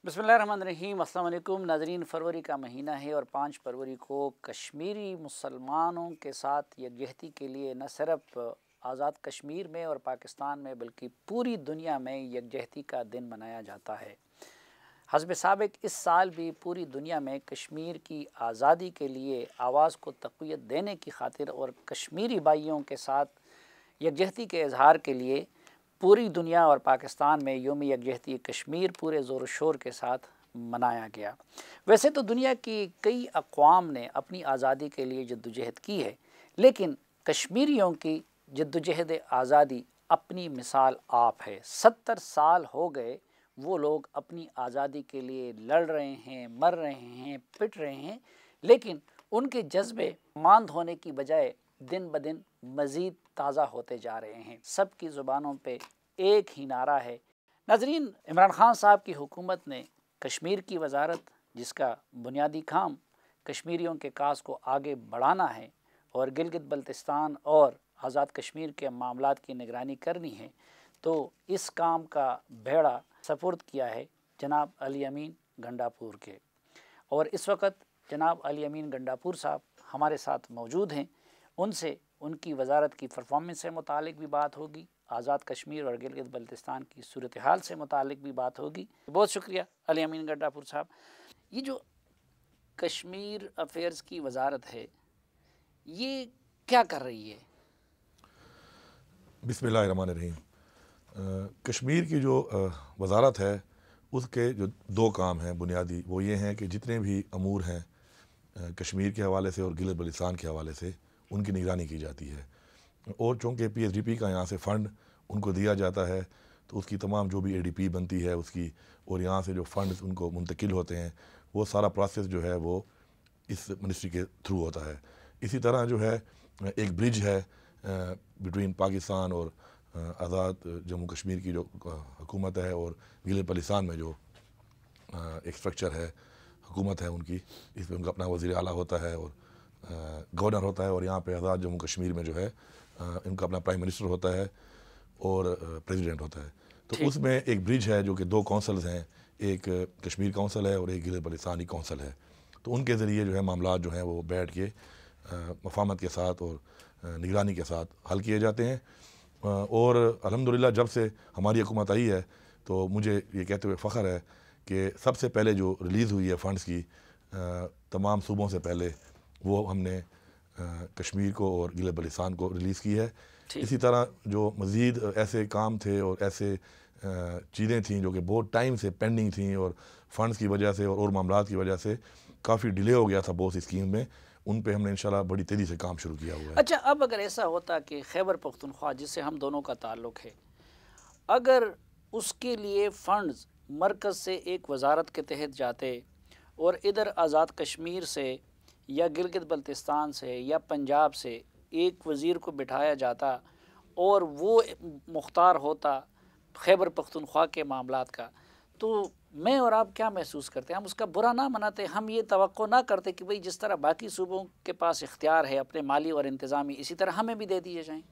बिस्मिल्लाहिर्रहमानिर्रहीम। अस्सलाम वालेकुम नाज़रीन। फरवरी का महीना है और 5 फरवरी को कश्मीरी मुसलमानों के साथ यकजहती के लिए न सिर्फ आज़ाद कश्मीर में और पाकिस्तान में बल्कि पूरी दुनिया में यकजहती का दिन मनाया जाता है। हस्ब साबिक इस साल भी पूरी दुनिया में कश्मीर की आज़ादी के लिए आवाज़ को तक़वियत देने की खातिर और कश्मीरी भाइयों के साथ यकजहती के इजहार के लिए पूरी दुनिया और पाकिस्तान में यौम यकजहती कश्मीर पूरे ज़ोर शोर के साथ मनाया गया। वैसे तो दुनिया की कई अक़वाम ने अपनी आज़ादी के लिए जद्दोजहद की है, लेकिन कश्मीरियों की जद्दोजहद आज़ादी अपनी मिसाल आप है। 70 साल हो गए वो लोग अपनी आज़ादी के लिए लड़ रहे हैं, मर रहे हैं, पिट रहे हैं, लेकिन उनके जज्बे मांद होने की बजाय दिन ब दिन मज़ीद ताज़ा होते जा रहे हैं। सब की ज़ुबानों पे एक ही नारा है। नाज़रीन, इमरान खान साहब की हुकूमत ने कश्मीर की वजारत, जिसका बुनियादी काम कश्मीरियों के काज को आगे बढ़ाना है और गिलगित बल्तिस्तान और आज़ाद कश्मीर के मामलात की निगरानी करनी है, तो इस काम का बेड़ा सपुर्द किया है जनाब अली अमीन गंडापुर के। और इस वक्त जनाब अली अमीन गंडापुर साहब हमारे साथ मौजूद हैं। उनसे उनकी वजारत की परफॉर्मेंस से मुतालिक भी बात होगी, आज़ाद कश्मीर और गिलगित बल्तिस्तान की सूरत हाल से मुतालिक भी बात होगी। बहुत शुक्रिया अली अमीन गंडापुर साहब। ये जो कश्मीर अफेयर्स की वजारत है, ये क्या कर रही है? बिस्मिल्लाहिर्रहमानिर्रहीम। कश्मीर की जो वजारत है उसके जो दो काम हैं बुनियादी, वो ये हैं कि जितने भी अमूर हैं कश्मीर के हवाले से और गिलगित बल्तिस्तान के हवाले से उनकी निगरानी की जाती है। और चूँकि PSDP का यहाँ से फ़ंड उनको दिया जाता है, तो उसकी तमाम जो भी ADP बनती है उसकी, और यहाँ से जो फ़ंड्स उनको मुंतकिल होते हैं, वो सारा प्रोसेस जो है वो इस मिनिस्ट्री के थ्रू होता है। इसी तरह जो है एक ब्रिज है बिटवीन पाकिस्तान और आज़ाद जम्मू कश्मीर की जो हुकूमत है और गिलगित बल्तिस्तान में जो एक स्ट्रक्चर है, हुकूमत है उनकी, इसमें उनका अपना वज़ीर आला होता है और गवर्नर होता है, और यहाँ पे आज़ाद जम्मू कश्मीर में जो है इनका अपना प्राइम मिनिस्टर होता है और प्रेसिडेंट होता है। तो उसमें एक ब्रिज है जो कि दो काउंसिल्स हैं, एक कश्मीर काउंसिल है और एक गिलगित बल्तिस्तानी काउंसिल है। तो उनके ज़रिए जो है मामलात जो हैं वो बैठ के मफाहमत के साथ और निगरानी के साथ हल किए जाते हैं। और अल्हम्दुलिल्लाह जब से हमारी हुकूमत आई है तो मुझे ये कहते हुए फ़ख्र है कि सबसे पहले जो रिलीज़ हुई है फ़ंड्स की तमाम सूबों से पहले, वो हमने कश्मीर को और गिलगित बल्तिस्तान को रिलीज़ की है। इसी तरह जो मज़ीद ऐसे काम थे और ऐसे चीज़ें थीं जो कि बहुत टाइम से पेंडिंग थीं और फ़ंड्स की वजह से और मामलात की वजह से काफ़ी डिले हो गया था बहुत सी स्कीम में, उन पे हमने इंशाल्लाह बड़ी तेज़ी से काम शुरू किया हुआ है। अच्छा, अब अगर ऐसा होता कि खैबर पख्तूनख्वा, जिससे हम दोनों का ताल्लुक़ है, अगर उसके लिए फ़ंड्स मरकज़ से एक वजारत के तहत जाते और इधर आज़ाद कश्मीर से या गिलगित बल्तिस्तान से या पंजाब से एक वज़ीर को बिठाया जाता और वो मुख्तार होता खैबर पख्तूनख्वा के मामलात का, तो मैं और आप क्या महसूस करते हैं? हम उसका बुरा ना मनाते, हम ये तवक्को ना करते कि भाई जिस तरह बाकी सूबों के पास इख्तियार है अपने माली और इंतज़ामी, इसी तरह हमें भी दे दिए जाएँ?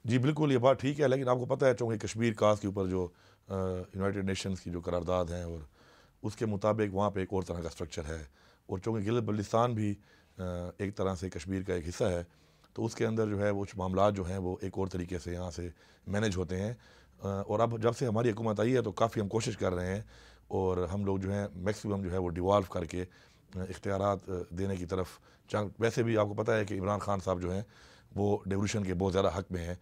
जी बिल्कुल, ये बात ठीक है, लेकिन आपको पता है चूँकि कश्मीर कास के ऊपर जो यूनाइटेड नेशंस की जो करारदाद हैं और उसके मुताबिक वहाँ पे एक और तरह का स्ट्रक्चर है, और चूँकि गिलगित बल्तिस्तान भी एक तरह से कश्मीर का एक हिस्सा है, तो उसके अंदर जो है वो मामलात जो हैं वो एक और तरीके से यहाँ से मैनेज होते हैं। और अब जब से हमारी हुकूमत आई है तो काफ़ी हम कोशिश कर रहे हैं और हम लोग जो हैं मैक्सिमम जो है वो डिवॉल्व करके इख्तियारात देने की तरफ, वैसे भी आपको पता है कि इमरान खान साहब जो हैं वो डेवोल्यूशन के बहुत ज़्यादा हक़ में हैं,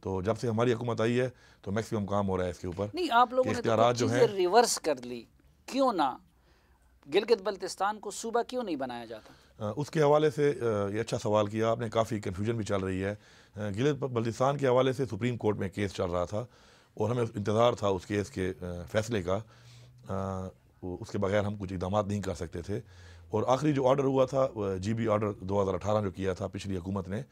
तो जब से हमारी हुकूमत आई है तो मैक्सिमम काम हो रहा है इसके ऊपर। नहीं, आप लोगों ने तो कुछ चीज़ें रिवर्स कर ली, क्यों ना गिलगित बल्तिस्तान को सूबा क्यों नहीं बनाया जाता? उसके हवाले से ये अच्छा सवाल किया आपने, काफ़ी कन्फ्यूजन भी चल रही है। गिलगित बल्तिस्तान के हवाले से सुप्रीम कोर्ट में केस चल रहा था और हमें इंतज़ार था उस केस के फ़ैसले का, उसके बगैर हम कुछ इक़दाम नहीं कर सकते थे। और आखिरी जो ऑर्डर हुआ था GB ऑर्डर 2018 जो किया था पिछली हुकूमत ने,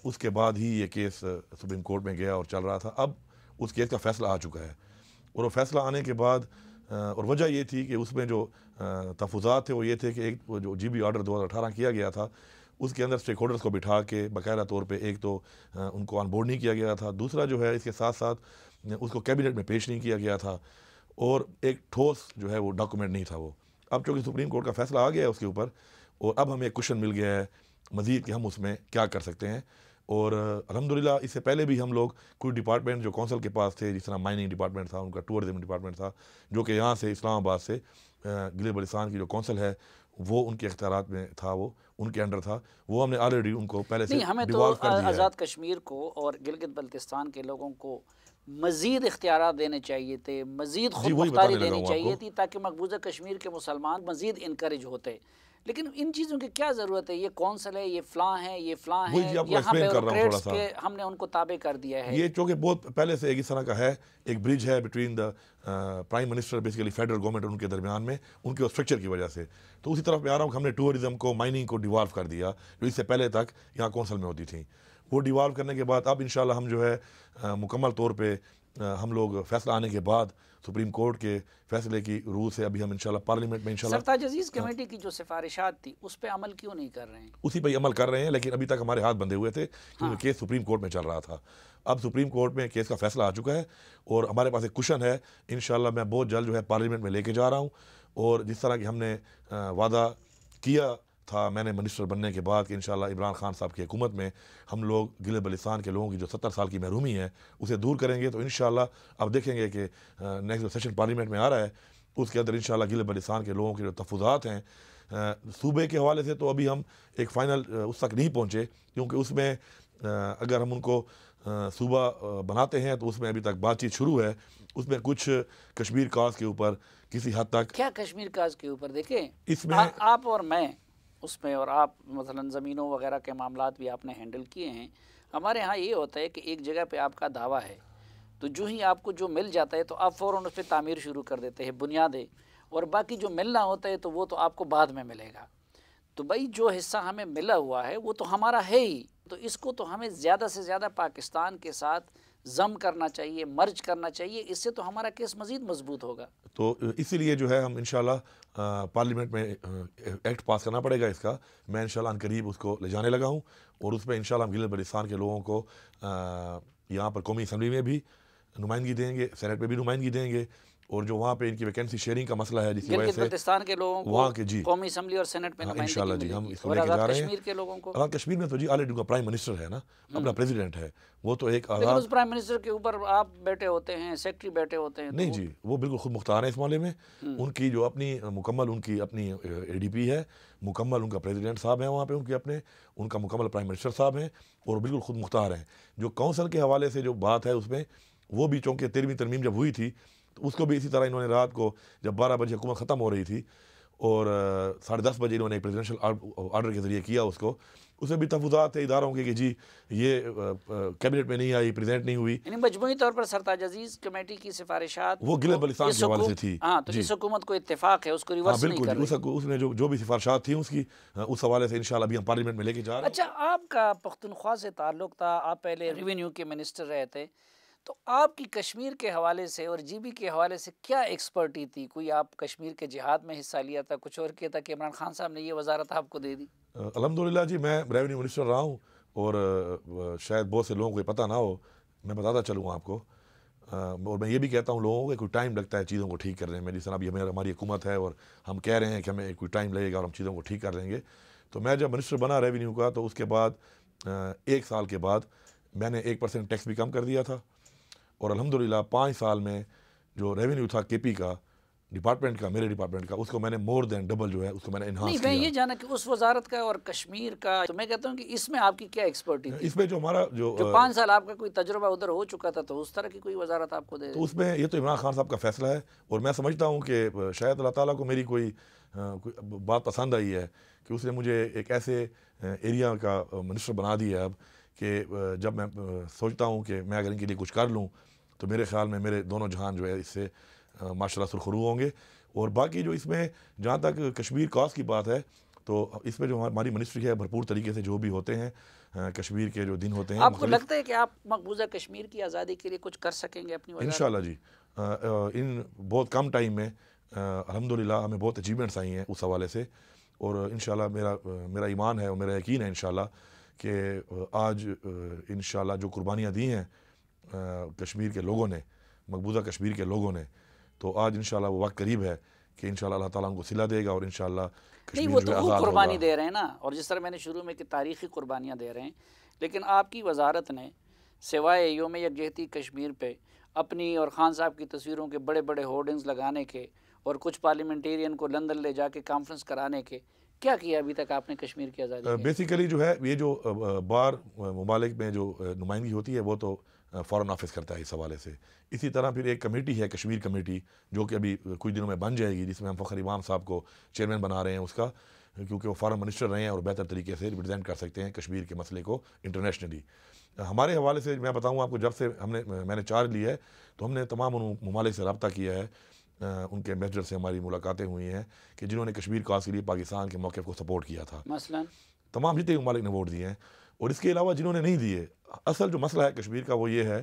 उसके बाद ही ये केस सुप्रीम कोर्ट में गया और चल रहा था। अब उस केस का फ़ैसला आ चुका है और वो फ़ैसला आने के बाद और वजह ये थी कि उसमें जो तहफ़्फ़ुज़ात थे वो ये थे कि एक जो GB ऑर्डर 2018 किया गया था उसके अंदर स्टेक होल्डर्स को बिठा के बाकायदा तौर पे एक तो उनको ऑन बोर्ड नहीं किया गया था, दूसरा जो है इसके साथ साथ उसको कैबिनेट में पेश नहीं किया गया था, और एक ठोस जो है वो डॉक्यूमेंट नहीं था वो। अब चूँकि सुप्रीम कोर्ट का फैसला आ गया है उसके ऊपर, और अब हमें एक क्वेश्चन मिल गया है मज़ीद कि हम उसमें क्या कर सकते हैं। और अल्हम्दुलिल्लाह इससे पहले भी हम लोग कुछ डिपार्टमेंट जो कौंसल के पास थे, जिस तरह माइनिंग डिपार्टमेंट था, उनका टूरिज्म डिपार्टमेंट था, जो कि यहाँ से इस्लामाबाद से गिलगित बल्तिस्तान की जो कौंसल है वो उनके इख्तियारात में था, वो उनके अंडर था, वो हमने ऑलरेडी उनको पहले से नहीं, हमें तो डिवॉल्व कर दिया है। आज़ाद कश्मीर को और गिलगित बल्तिस्तान के लोगों को मज़ीद इख्तियारात देने चाहिए थे, मज़ीद जी, खुद वही मुख्तारी बताने लगा देनी हूँ चाहिए आपको। थी, ताकि मकबूजा कश्मीर के मुसलमान मज़ीद इनकरेज होते। लेकिन इन चीज़ों की क्या ज़रूरत है? ये कौंसल है, ये फ़लाँ है, ये फ़लाँ वही जी है, आपको यहाँ एक्सप्लेन कर रहा हूँ थोड़ा ब्यूरोक्रेट्स सा। के हमने उनको ताबे कर दिया है। ये चूँकि बहुत पहले से एक इस तरह का है, एक ब्रिज है between the prime minister basically federal government और उनके दरमियान में, उनके स्ट्रक्चर की वजह से। तो उसी तरफ मैं आ रहा हूँ कि हमने टूरिज्म को, माइनिंग को डिवॉल्व कर दिया, जो इससे पहले तक यहाँ कौंसल में होती थी। वो डिवॉल्व करने के बाद अब इंशाल्लाह हम जो है मुकम्मल तौर पे हम लोग फैसला आने के बाद सुप्रीम कोर्ट के फैसले की रूह से अभी हम इंशाल्लाह पार्लियामेंट में इंशाल्लाह सरताज अजीज़ कमेटी की जो सिफारिशात थी उस पर अमल क्यों नहीं कर रहे हैं? उसी पर अमल कर रहे हैं, लेकिन अभी तक हमारे हाथ बंधे हुए थे क्योंकि हाँ। केस सुप्रीम कोर्ट में चल रहा था। अब सुप्रीम कोर्ट में केस का फैसला आ चुका है और हमारे पास एक कुशन है, इंशाल्लाह मैं बहुत जल्द जो है पार्लियामेंट में लेके जा रहा हूँ। और जिस तरह की हमने वादा किया था मैंने मिनिस्टर बनने के बाद कि इंशाल्लाह इमरान खान साहब की हुकूमत में हम लोग गिलगित बल्तिस्तान के लोगों की जो 70 साल की महरूमी है उसे दूर करेंगे, तो इंशाल्लाह अब देखेंगे कि नेक्स्ट जो सेशन पार्लियामेंट में आ रहा है उसके अंदर इंशाल्लाह गिलगित बल्तिस्तान के लोगों के जो तहफ़्फ़ुज़ात हैं सूबे के हवाले से, तो अभी हम एक फ़ाइनल उस तक नहीं पहुँचे, क्योंकि उसमें अगर हम उनको सूबा बनाते हैं तो उसमें अभी तक बातचीत शुरू है। उसमें कुछ कश्मीर काज के ऊपर किसी हद तक, क्या कश्मीर काज के ऊपर देखें, इसमें आप और मैं उसमें, और आप मसलन ज़मीनों वगैरह के मामलात भी आपने हैंडल किए हैं। हमारे यहाँ ये होता है कि एक जगह पे आपका दावा है तो जो ही आपको जो मिल जाता है तो आप फ़ौरन उस पर तामीर शुरू कर देते हैं, बुनियादें, और बाकी जो मिलना होता है तो वो तो आपको बाद में मिलेगा। तो भाई जो हिस्सा हमें मिला हुआ है वो तो हमारा है ही, तो इसको तो हमें ज़्यादा से ज़्यादा पाकिस्तान के साथ जम करना चाहिए, मर्ज करना चाहिए, इससे तो हमारा केस मज़ीद मजबूत होगा। तो इसीलिए जो है हम इंशाल्लाह पार्लियामेंट में एक्ट पास करना पड़ेगा इसका। मैं इंशाल्लाह अनकरीब उसको ले जाने लगा हूँ और उसमें इंशाल्लाह हम गिलगित बल्तिस्तान के लोगों को यहाँ पर कौमी असम्बली में भी नुमाइंदगी देंगे, सेनेट में भी नुमाइंदगी देंगे, और जो वहाँ पे इनकी वैकेंसी शेयरिंग का मसला है जिसकी वजह गिलगित से बल्तिस्तान के लोगों वहाँ को के जी कौमी असम्बली और सेनेट में नुमाइंदगी इंशाल्लाह जी हम मिलेगी, इसको और लेके जा आज़ाद रहे हैं। कश्मीर के लोगों को, आज़ाद कश्मीर में तो जी ऑलरेडी उनका प्राइम मिनिस्टर है ना, अपना प्रेसिडेंट है, वो तो एक लेकिन आज़ाद, उस प्राइम मिनिस्टर के ऊपर आप बैठे होते हैं, सेक्रेटरी बैठे होते हैं, नहीं तो जी वो बिल्कुल खुद मुख्तार है इस मामले में। उनकी जो अपनी मुकम्मल उनकी अपनी ADP है, मुकम्मल उनका प्रेसिडेंट साहब है वहाँ पे, उनके अपने उनका मुकम्मल प्राइम मिनिस्टर साहब हैं और बिल्कुल खुद मुख्तार हैं। जो काउंसिल के हवाले से जो बात है उसमें वो भी, चूँकि 13वीं तरमीम जब हुई थी तो उसको भी इसी तरह इन्होंने रात को जब 12 बजे हुकूमत ख़त्म हो रही थी और 10:30 बजे इन्होंने एक प्रेसिडेंशियल ऑर्डर के ज़रिए किया उसको, उसमें भी तहफ़्फ़ुज़ात थे इदारों के कि जी ये कैबिनेट में नहीं आई, प्रेजेंट नहीं हुई। यानी मजमूई तौर पर सरताज अजीज़ कमेटी की सिफारिशात वो गिलगित बल्तिस्तान के हवाले से थी। हाँ, तो जी इस हुकूमत को इत्तेफाक है, उसको हाँ रिवर्स नहीं बिल्कुल कर जी, रही। उसमें जो भी सिफारिशात थी उसकी उस हवाले से इंशाल्लाह अभी हम पार्लियामेंट में लेके जा रहे हैं। अच्छा, आपका पख्तूनख्वा से ताल्लुक़ था, आप पहले रेवेन्यू के मिनिस्टर रहे थे, तो आपकी कश्मीर के हवाले से और GB के हवाले से क्या एक्सपर्टी थी? कोई आप कश्मीर के जिहाद में हिस्सा लिया था, कुछ और किया था कि इमरान खान साहब ने ये वजारत आपको दे दी? अल्हम्दुलिल्लाह जी मैं रेवेन्यू मिनिस्टर रहा हूँ और शायद बहुत से लोगों को ये पता ना हो, मैं बताता चलूँ आपको। और मैं ये भी कहता हूँ लोगों को कोई टाइम लगता है चीज़ों को ठीक करने में, जिस तरह अभी हमारी हुकूमत है और हम कह रहे हैं कि हमें कोई टाइम लगेगा और हम चीज़ों को ठीक कर लेंगे। तो मैं जब मिनिस्टर बना रेवेन्यू का तो उसके बाद 1 साल के बाद मैंने 1% टैक्स भी कम कर दिया था और अल्हम्दुलिल्लाह 5 साल में जो रेवेन्यू था KP का डिपार्टमेंट का, मेरे डिपार्टमेंट का, उसको मैंने मोर देन डबल जो है उसको मैंने नहीं, इन्हांस मैं ये किया। जाना कि उस वजारत का और कश्मीर का, तो मैं कहता हूँ कि इसमें आपकी क्या एक्सपर्टी थी? इसमें जो हमारा जो जो 5 साल आपका कोई तजुर्बा उधर हो चुका था, तो उस तरह की कोई वजारत आपको दे तो उसमें ये तो इमरान खान साहब का फैसला है और मैं समझता हूँ कि शायद अल्लाह ताला को मेरी कोई बात पसंद आई है कि उसने मुझे एक ऐसे एरिया का मिनिस्टर बना दिया अब कि जब मैं सोचता हूँ कि मैं अगर इनके लिए कुछ कर लूँ तो मेरे ख्याल में मेरे दोनों जहान जो है इससे माशाल्लाह सुरखरू होंगे। और बाकी जो इसमें जहाँ तक कश्मीर कॉज की बात है तो इसमें जो हमारी मिनिस्ट्री है भरपूर तरीके से जो भी होते हैं कश्मीर के जो दिन होते हैं, आपको लगता है कि आप मकबूजा कश्मीर की आज़ादी के लिए कुछ कर सकेंगे अपनी वजारत? इंशाल्लाह जी इन बहुत कम टाइम में अल्हम्दुलिल्लाह हमें बहुत अचीवमेंट्स आई हैं उस हवाले से और इंशाल्लाह मेरा ईमान है और मेरा यकीन है इंशाल्लाह कि आज इंशाल्लाह जो कुर्बानियाँ दी हैं कश्मीर के लोगों ने, मकबूजा कश्मीर के लोगों ने, तो आज इंशाल्लाह वो वक्त करीब है कि इंशाल्लाह अल्लाह ताला उनको सिला देगा और इंशाल्लाह नहीं, वो तो खूब कुर्बानी दे रहे हैं ना, और जिस तरह मैंने शुरू में कि तारीख़ी कुर्बानियाँ दे रहे हैं, लेकिन आपकी वजारत ने सिवाय योम यकजहती कश्मीर पे अपनी और ख़ान साहब की तस्वीरों के बड़े बड़े होर्डिंग्स लगाने के और कुछ पार्लियामेंटेरियन को लंदन ले जाके कॉन्फ्रेंस कराने के, क्या किया अभी तक आपने कश्मीर की आज़ादी? बेसिकली जो है ये जो बार ममालिक में जो नुमाइंदगी होती है वो तो फ़ॉरेन ऑफिस करता है इस हवाले से। इसी तरह फिर एक कमेटी है कश्मीर कमेटी जो कि अभी कुछ दिनों में बन जाएगी, जिसमें हम फ़खर इमाम साहब को चेयरमैन बना रहे हैं उसका, क्योंकि वो फॉरेन मिनिस्टर रहे हैं और बेहतर तरीके से रिप्रेजेंट कर सकते हैं कश्मीर के मसले को इंटरनेशनली। हमारे हवाले से मैं बताऊँ आपको, जब से मैंने चार्ज लिया है तो हमने तमाम उन ममालिक से रब्ता किया है, उनके एम्बेसडर से हमारी मुलाकातें हुई हैं कि जिन्होंने कश्मीर कॉज के लिए पाकिस्तान के मौक़िफ़ को सपोर्ट किया था, मसलन तमाम जितने ममालिक ने वोट दिए हैं। और इसके अलावा जिन्होंने नहीं दिए, असल जो मसला है कश्मीर का वो ये है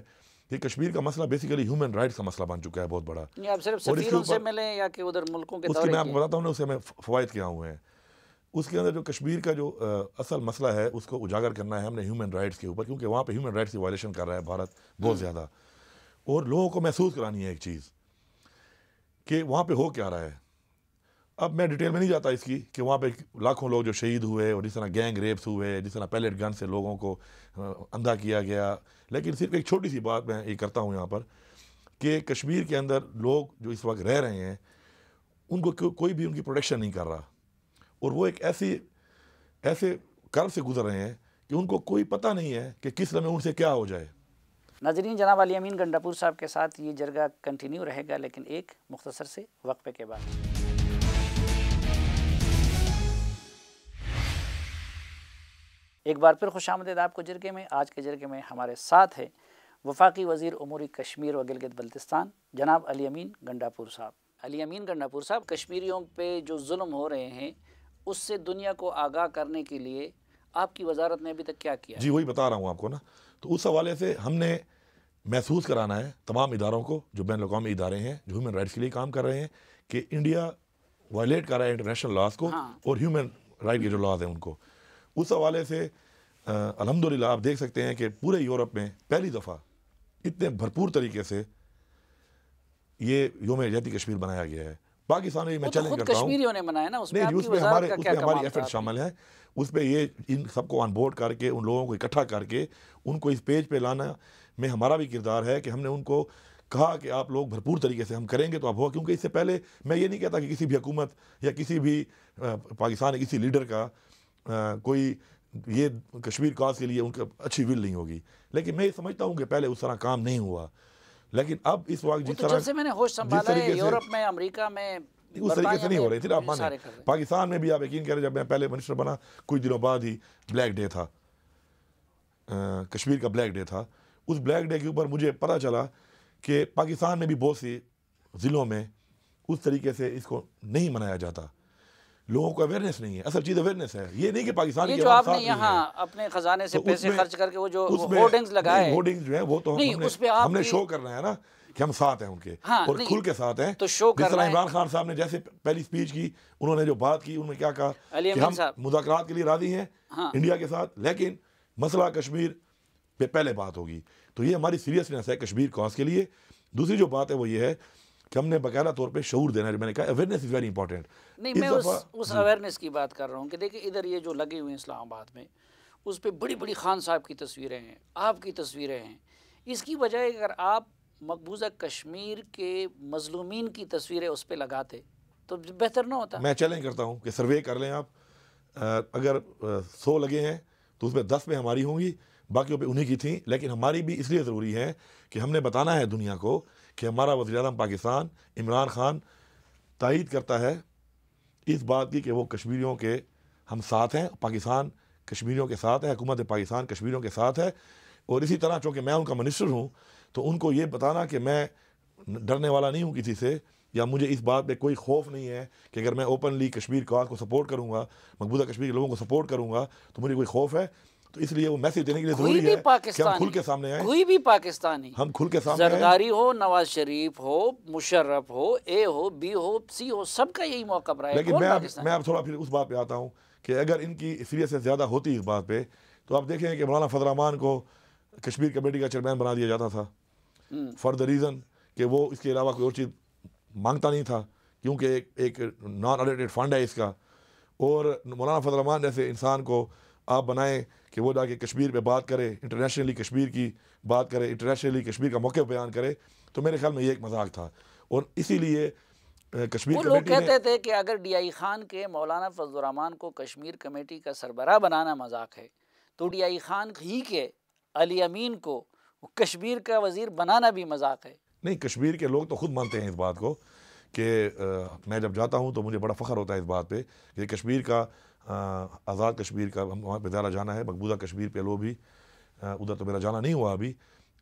कि कश्मीर का मसला बेसिकली ह्यूमन राइट्स का मसला बन चुका है बहुत बड़ा। आप सिर्फ सफीरों से मिले या कि उधर मुल्कों के उसके मैं आपको बताता हूँ ना, उससे मैं फ़वाइद क्या हुए हैं। उसके अंदर जो कश्मीर का जो असल मसला है उसको उजागर करना है हमने ह्यूमन राइट्स के ऊपर, क्योंकि वहाँ पे ह्यूमन राइट्स की वायलेशन कर रहा है भारत बहुत ज़्यादा, और लोगों को महसूस करानी है एक चीज़ कि वहाँ पे हो क्या रहा है। अब मैं डिटेल में नहीं जाता इसकी कि वहाँ पे लाखों लोग जो शहीद हुए और जिस तरह गैंग रेप्स हुए, जिस तरह पैलेट गन से लोगों को अंधा किया गया, लेकिन सिर्फ एक छोटी सी बात मैं ये करता हूँ यहाँ पर कि कश्मीर के अंदर लोग जो इस वक्त रह रहे हैं उनको कोई भी उनकी प्रोटेक्शन नहीं कर रहा, और वो एक ऐसे कर्व से गुजर रहे हैं कि उनको कोई पता नहीं है कि किस लम्हे उनसे क्या हो जाए। नाज़रीन, जनाब अली अमीन गंडापुर साहब के साथ ये जरगा कंटिन्यू रहेगा, लेकिन एक मुख्तसर से वक्फे के बाद। एक बार फिर खुशामदीद आपको जरगे में। आज के जरगे में हमारे साथ है वफाकी वज़ीर उमूरी कश्मीर व गिलगित बल्तिस्तान जनाब अली अमीन गंडापुर साहब। अली अमीन गंडापुर साहब, कश्मीरियों पे जो जुल्म हो रहे हैं उससे दुनिया को आगाह करने के लिए आपकी वजारत ने अभी तक क्या किया? जी वही बता रहा हूँ आपको ना, तो उस हवाले से हमने महसूस कराना है तमाम इदारों को जो बैन अवी इदारे हैं जो ह्यूमन राइट्स के लिए काम कर रहे हैं कि इंडिया वायलेट कर रहा है इंटरनेशनल लॉज को, हाँ, और ह्यूमन राइट के जो लॉज हैं उनको। उस हवाले से अल्हम्दुलिल्लाह आप देख सकते हैं कि पूरे यूरोप में पहली दफ़ा इतने भरपूर तरीके से ये योम यकजहती कश्मीर बनाया गया है। पाकिस्तान में मैं चैलेंज करता हूँ, कश्मीरियों ने बनाया ना, उसमें उसमें हमारी एफर्ट शामिल है, उस पर ये इन सबको ऑन बोर्ड करके उन लोगों को इकट्ठा करके उनको इस पेज पे लाना में हमारा भी किरदार है कि हमने उनको कहा कि आप लोग भरपूर तरीके से हम करेंगे तो आप हो, क्योंकि इससे पहले मैं ये नहीं कहता कि किसी भी हुकूमत या किसी भी पाकिस्तान किसी लीडर का कोई ये कश्मीर कॉज के लिए उनका अच्छी विल नहीं होगी, लेकिन मैं ये समझता हूँ कि पहले उस तरह काम नहीं हुआ। लेकिन अब इस वक्त जिस तरह से मैंने होश संभाला है, यूरोप में, अमरीका में उस तरीके से नहीं हो रही थी। आप माने पाकिस्तान में भी आप यकीन करें, जब मैं पहले मिनिस्टर बना कुछ दिनों बाद ही ब्लैक डे था, कश्मीर का ब्लैक डे था। उस ब्लैक डे के ऊपर मुझे पता चला कि पाकिस्तान में भी बहुत सी ज़िलों में उस तरीके से इसको नहीं मनाया जाता, लोगों को अवेयरनेस नहीं है। असल चीज़ अवेयरनेस है, ये नहीं कि पाकिस्तान ये जो आपने यहाँ अपने खजाने से पैसे खर्च करके वो जो होर्डिंग्स लगाए, होर्डिंग्स जो है वो तो हमने शो करना है ना कि हम साथ हैं उनके, हाँ, और खुल के साथ हैं। तो शो कर रहे हैं। इमरान खान साहब ने जैसे पहली स्पीच की, उन्होंने जो बात की उन्होंने क्या कहा कि हम मुज़ाकरात के लिए राजी हैं, हाँ, इंडिया के साथ, लेकिन मसला कश्मीर पे पहले बात होगी। तो ये हमारी सीरियसनेस है कश्मीर कॉज के लिए। दूसरी जो बात है वो ये है कि हमने बाकायदा तौर पे शऊर देना है। मैंने कहा अवेयरनेस इज़ वेरी इंपॉर्टेंट। नहीं, मैं उस अवेयरनेस की बात कर रहा हूँ कि देखिए इधर ये जो लगे हुए हैं इस्लामाबाद में, उस पर बड़ी बड़ी खान साहब की तस्वीरें हैं, आपकी तस्वीरें हैं। इसकी बजाय अगर आप मकबूजा कश्मीर के मजलूमीन की तस्वीरें उस पर लगाते तो बेहतर ना होता? मैं चैलेंज करता हूँ कि सर्वे कर लें आप, अगर 100 लगे हैं तो उसमें 10 पे हमारी होंगी, बाकियों पे उन्हीं की थी। लेकिन हमारी भी इसलिए ज़रूरी है कि हमने बताना है दुनिया को कि हमारा वज़ीर-ए-आज़म पाकिस्तान इमरान खान तायीद करता है इस बात की कि वो कश्मीरियों के हम साथ हैं, पाकिस्तान कश्मीरियों के साथ है, हुकूमत पाकिस्तान कश्मीरियों के साथ है। और इसी तरह चूँकि मैं उनका मिनिस्टर हूँ तो उनको ये बताना कि मैं डरने वाला नहीं हूँ किसी से, या मुझे इस बात पे कोई खौफ नहीं है कि अगर मैं ओपनली कश्मीर कॉज को सपोर्ट करूँगा, मकबूजा कश्मीर के लोगों को सपोर्ट करूँगा तो मुझे कोई खौफ है। तो इसलिए वो मैसेज देने के लिए ज़रूरी है कि हम खुल के सामने आए। कोई भी पाकिस्तानी, हम खुल के सामने आए, जरदारी हो, नवाज शरीफ हो, मुशर्रफ हो, ए हो, बी हो, सी हो, सबका यही मौका रहा है। लेकिन मैं अब थोड़ा फिर उस बात पे आता हूँ कि अगर इनकी सीरियसनेस ज़्यादा होती इस बात पे तो आप देखें कि मौलाना फजल रहमान को कश्मीर कमेटी का चेयरमैन बना दिया जाता था फॉर द रीज़न कि वो इसके अलावा कोई और चीज़ मांगता नहीं था, क्योंकि एक नॉन ऑडिटेड फंड है इसका। और मौलाना फजल रहमान जैसे इंसान को आप बनाएं कि वो जाके कश्मीर पे बात करे, इंटरनेशनली कश्मीर की बात करे, इंटरनेशनली कश्मीर का मौक़िफ़ बयान करे, तो मेरे ख्याल में ये एक मजाक था। और इसीलिए कश्मीर वो लोग कमेटी कहते थे कि अगर DI खान के मौलाना फजल रहमान को कश्मीर कमेटी का सरबराह बनाना मजाक है, तो DI खान ही के अली अमीन को कश्मीर का वज़ीर बनाना भी मजाक है। नहीं, कश्मीर के लोग तो खुद मानते हैं इस बात को कि मैं जब जाता हूँ तो मुझे बड़ा फ़ख्र होता है इस बात पे कि कश्मीर का आज़ाद कश्मीर का वहाँ पे ज़्यादा जाना है, मकबूजा कश्मीर पे लो भी उधर तो मेरा जाना नहीं हुआ अभी,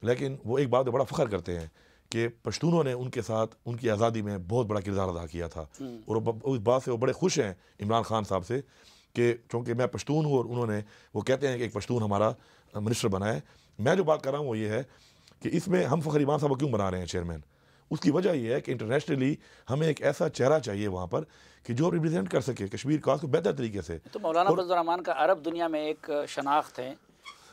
लेकिन वो एक बात पे बड़ा फ़ख्र करते हैं कि पश्तूनों ने उनके साथ उनकी आज़ादी में बहुत बड़ा किरदार अदा किया था। और उस बात से वो बड़े खुश हैं इमरान खान साहब से कि चूँकि मैं पश्तून हूँ और उन्होंने, वो कहते हैं कि एक पश्तून हमारा मिनिस्टर बना है। मैं जो बात कर रहा हूँ वो ये है कि इसमें हम फ़खर इमाम साहब क्यों बना रहे हैं चेयरमैन, उसकी वजह यह है कि इंटरनेशनली हमें एक ऐसा चेहरा चाहिए वहाँ पर कि जो रिप्रेजेंट कर सके कश्मीर का को बेहतर तरीके से। तो मौलाना फजल रहमान का अरब दुनिया में एक शनाख्त है,